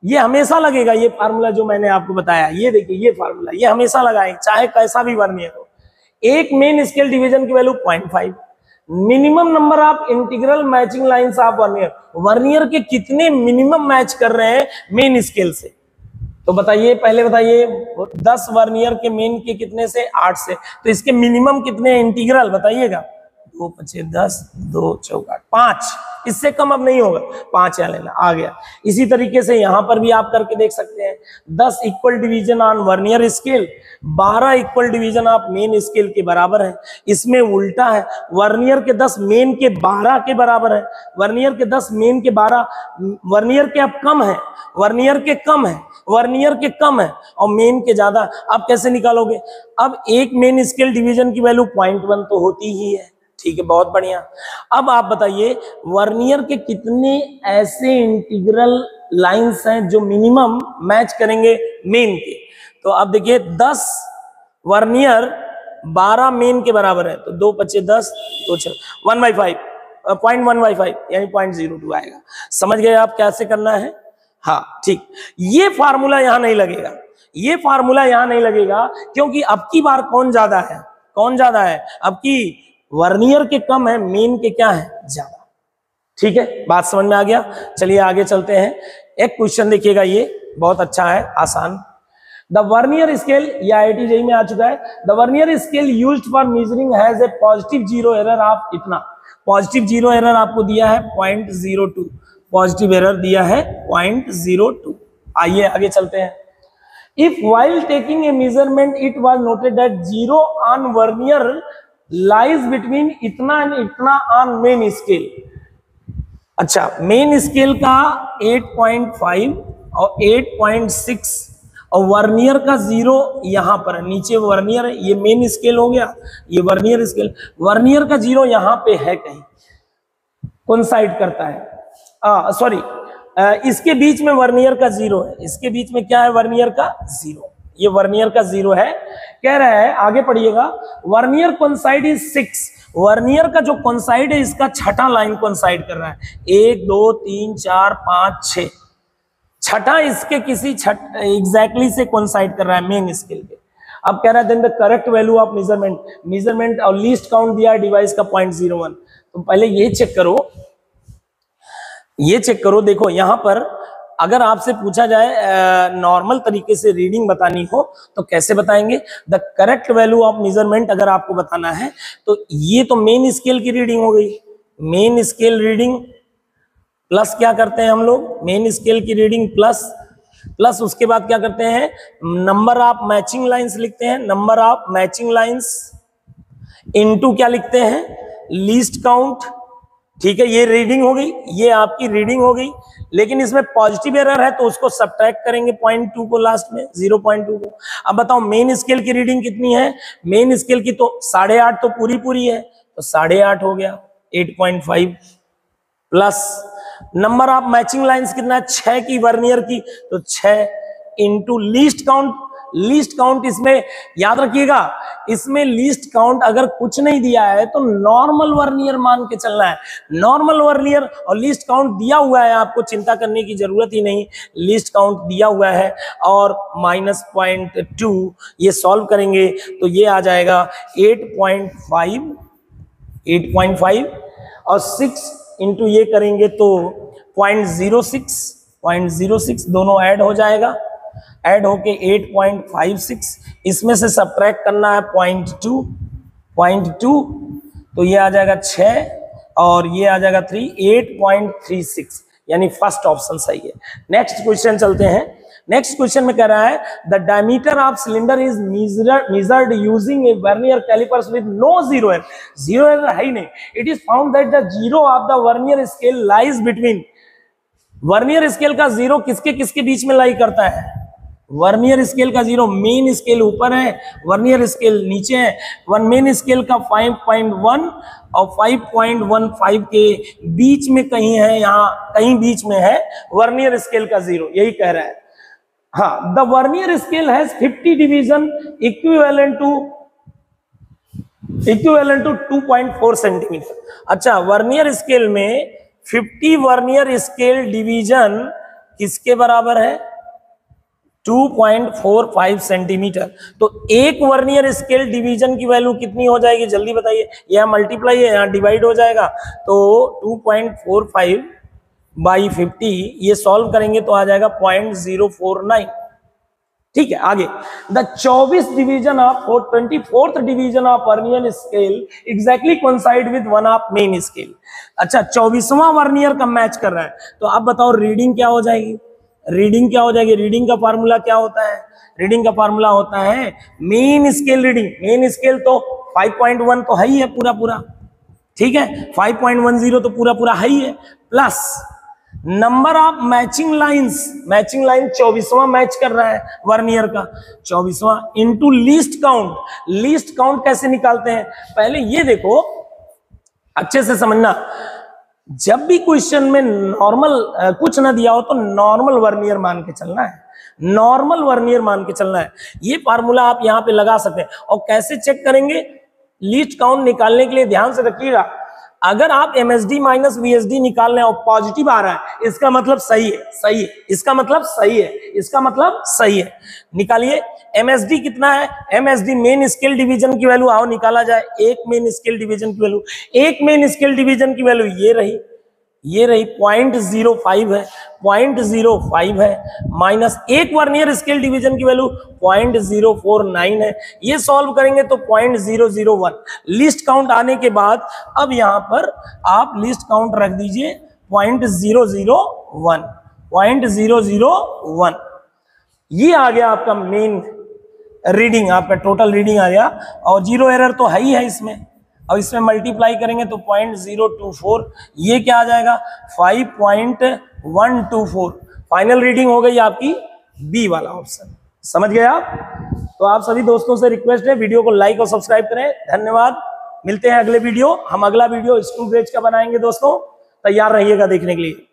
ये हमेशा लगेगा, ये फार्मूला जो मैंने आपको बताया, ये देखिए ये फार्मूला, ये हमेशा लगाएं चाहे कैसा भी वर्नियर हो। एक मेन स्केल डिवीजन की value 0.5, minimum number of integral matching lines of vernier, vernier के कितने मिनिमम मैच कर रहे हैं मेन स्केल से? तो बताइए, पहले बताइए, 10 वर्नियर के मेन के कितने से? 8 से, तो इसके मिनिमम कितने इंटीग्रल बताइएगा? 2 5 10, 2 4 5, इससे कम अब नहीं होगा, 5 यहाँ लेना, आ गया। इसी तरीके से यहां पर भी आप करके देख सकते हैं, 10 equal division on vernier scale, 12 equal division of main scale के बराबर है। इसमें उल्टा है, वर्नियर के 10 मेन के 12 के बराबर है, वर्नियर के 10 मेन के 12, वर्नियर के अब कम है, वर्नियर के कम है, वर्नियर के कम है और मेन के ज्यादा। अब कैसे निकालोगे? अब एक मेन स्केल डिवीजन की वैल्यू 0.1 तो होती ही है, ठीक है, बहुत बढ़िया। अब आप बताइए वर्नियर के कितने ऐसे इंटीग्रल लाइंस हैं जो मिनिमम मैच करेंगे मेन के? तो अब देखिए 10 वर्नियर 12 मेन के बराबर है, तो 2 5 10, 2 6 1/5, 0.1/5 यानी 0.02 आएगा। समझ गए आप कैसे करना है? हाँ ठीक, ये फार्मूला यहां नहीं लगेगा, ये फार्मूला यहां नहीं लगेगा, क्योंकि अब की बार कौन ज्यादा है? कौन ज्यादा है? अब की वर्नियर के कम है, मेन के क्या है? ज्यादा। ठीक है, बात समझ में आ गया। चलिए आगे चलते हैं। एक क्वेश्चन देखिएगा, ये बहुत अच्छा है, आसान। द वर्नियर स्केल, ये IIT JEE में आ चुका है। The vernier scale used for measuring has a positive zero error of इतना, पॉजिटिव जीरो एरर आपको दिया है 0.02, पॉजिटिव एरर दिया है 0.02। आइए आगे चलते हैं। If while taking a measurement it was noted that zero on vernier lies between इतना एंड इतना on main scale। अच्छा, मेन स्केल का 8.5 और 8.6 और वर्नियर का 0 यहां पर है, नीचे वर्नियर है, ये मेन स्केल हो गया, ये वर्नियर स्केल। वर्नियर का 0 यहां पे है, कहीं कोइंसाइड करता है, सॉरी, इसके बीच में वर्नियर का 0 है, इसके बीच में क्या है, वर्नियर का 0, ये वर्नियर का 0 है। कह रहा है, आगे पढ़िएगा, वर्नियर कोइंसाइड इज 6, वर्नियर का जो कोइंसाइड है इसका छठा लाइन कोइंसाइड कर रहा है, 1 2 3 4 5 6, छठा इसके किसी एग्जैक्टली से कोइंसाइड कर रहा है मेन स्केल के। अब कह रहा है then the correct value of measurement और लीस्ट काउंट दिया है डिवाइस का 0.01। तो पहले ये चेक करो, ये चेक करो, देखो यहां पर अगर आपसे पूछा जाए नॉर्मल तरीके से रीडिंग बतानी हो तो कैसे बताएंगे। The correct value of measurement अगर आपको बताना है तो ये तो मेन स्केल की रीडिंग हो गई, मेन स्केल रीडिंग प्लस क्या करते हैं हम लोग, मेन स्केल की रीडिंग प्लस उसके बाद क्या करते हैं, नंबर ऑफ मैचिंग लाइंस लिखते हैं, number of matching lines into क्या लिखते हैं, लीस्ट काउंट। ठीक है, ये रीडिंग हो गई, ये आपकी रीडिंग हो गई, लेकिन इसमें पॉजिटिव एरर है तो उसको सब्ट्रैक्ट करेंगे 0.2 को, लास्ट में 0.2 को। अब बताओ मेन स्केल की रीडिंग कितनी है, मेन स्केल की तो 8.5 तो पूरी है, तो 8.5 हो गया, 8.5 plus number of matching lines कितना है, 6 की वर्नियर की, तो 6 into least count. Least count इसमें याद रखिएगा, इसमें लीस्ट काउंट अगर कुछ नहीं दिया है तो नॉर्मल वर्नियर मान के चलना है, नॉर्मल वर्नियर और लीस्ट काउंट दिया हुआ है, आपको चिंता करने की जरूरत ही नहीं, लीस्ट काउंट दिया हुआ है और -0.2 ये सॉल्व करेंगे तो ये आ जाएगा 8.5 और 6 इंटू ये करेंगे तो 0.06 दोनों ऐड हो जाएगा, ऐड होके 8.56, इसमें से सब्ट्रैक्ट करना है 0.2, तो ये आ जाएगा 6 और ये आ जाएगा 3, 8.36, यानी फर्स्ट ऑप्शन सही है। नेक्स्ट क्वेश्चन चलते हैं। नेक्स्ट क्वेश्चन में कह रहा है the diameter of cylinder is measured using a vernier calipers with no zero error, zero error है ही नहीं। It is found that the zero of the vernier scale lies between, vernier scale का 0 किसके किसके बीच में लाई करता है, वर्नियर स्केल का 0, मेन स्केल ऊपर है, वर्नियर स्केल नीचे है, मेन स्केल का 5.1 और 5.15 के बीच में कहीं है, यहाँ कहीं बीच में है वर्नियर स्केल का 0, यही कह रहा है। हाँ, the vernier scale has 50 division equivalent to 2.4 centimetre. अच्छा, वर्नियर स्केल में 50 वर्नियर स्केल डिवीजन किसके बराबर है, 2.45 सेंटीमीटर। तो एक वर्नियर स्केल डिवीजन की वैल्यू कितनी हो जाएगी, जल्दी बताइए, यह मल्टीप्लाई है, यहाँ डिवाइड हो जाएगा, तो 2.45 बाई 50, ये सॉल्व करेंगे तो आ जाएगा 0.049। ठीक है, आगे the 24th division of 24th division of vernier scale exactly coincide with one of main scale. अच्छा, 24वां वर्नियर का मैच कर रहा है, तो अब बताओ रीडिंग क्या हो जाएगी, रीडिंग क्या हो जाएगी, रीडिंग का फार्मूला क्या होता है, रीडिंग का फार्मूला होता है main scale reading, main scale तो 5.1 तो है ही है पूरा, ठीक है, 5.10 तो पूरा है ही है, plus number of matching lines, matching line 24वां मैच कर रहा है वर्नियर का, 24वां into least count. Least count कैसे निकालते हैं, पहले ये देखो अच्छे से समझना, जब भी क्वेश्चन में नॉर्मल कुछ ना दिया हो तो नॉर्मल वर्नियर मान के चलना है, नॉर्मल वर्नियर मान के चलना है। ये फार्मूला आप यहां पे लगा सकते हैं। और कैसे चेक करेंगे लीस्ट काउंट निकालने के लिए, ध्यान से रखिएगा, अगर आप MSD माइनस VSD निकाल रहे हैं और पॉजिटिव आ रहा है, इसका मतलब सही है, सही है, इसका मतलब सही है, इसका मतलब सही है। निकालिए MSD कितना है, MSD मेन स्केल डिवीजन की वैल्यू, आओ निकाला जाए, एक मेन स्केल डिवीजन की वैल्यू, एक मेन स्केल डिवीजन की वैल्यू ये रही, ये रही 0.05 है, 0.05 है, माइनस एक वर्नियर स्केल डिवीजन की वैल्यू 0.049 है। ये सॉल्व करेंगे तो 0.001। लिस्ट काउंट आने के बाद अब यहां पर आप लिस्ट काउंट रख दीजिए 0.001, 0.001। ये आ गया आपका मेन रीडिंग, आपका टोटल रीडिंग आ गया। और जीरो एरर तो है ही है इसमें, और इसमें मल्टीप्लाई करेंगे तो 0.024, ये क्या आ जाएगा 5.124। फाइनल रीडिंग हो गई आपकी बी वाला ऑप्शन। समझ गए आप? तो आप सभी दोस्तों से रिक्वेस्ट है वीडियो को लाइक और सब्सक्राइब करें। धन्यवाद। मिलते हैं अगले वीडियो। हम अगला वीडियो स्क्रू गेज का बनाएंगे दोस्तों, तैयार रहिएगा देखने के लिए।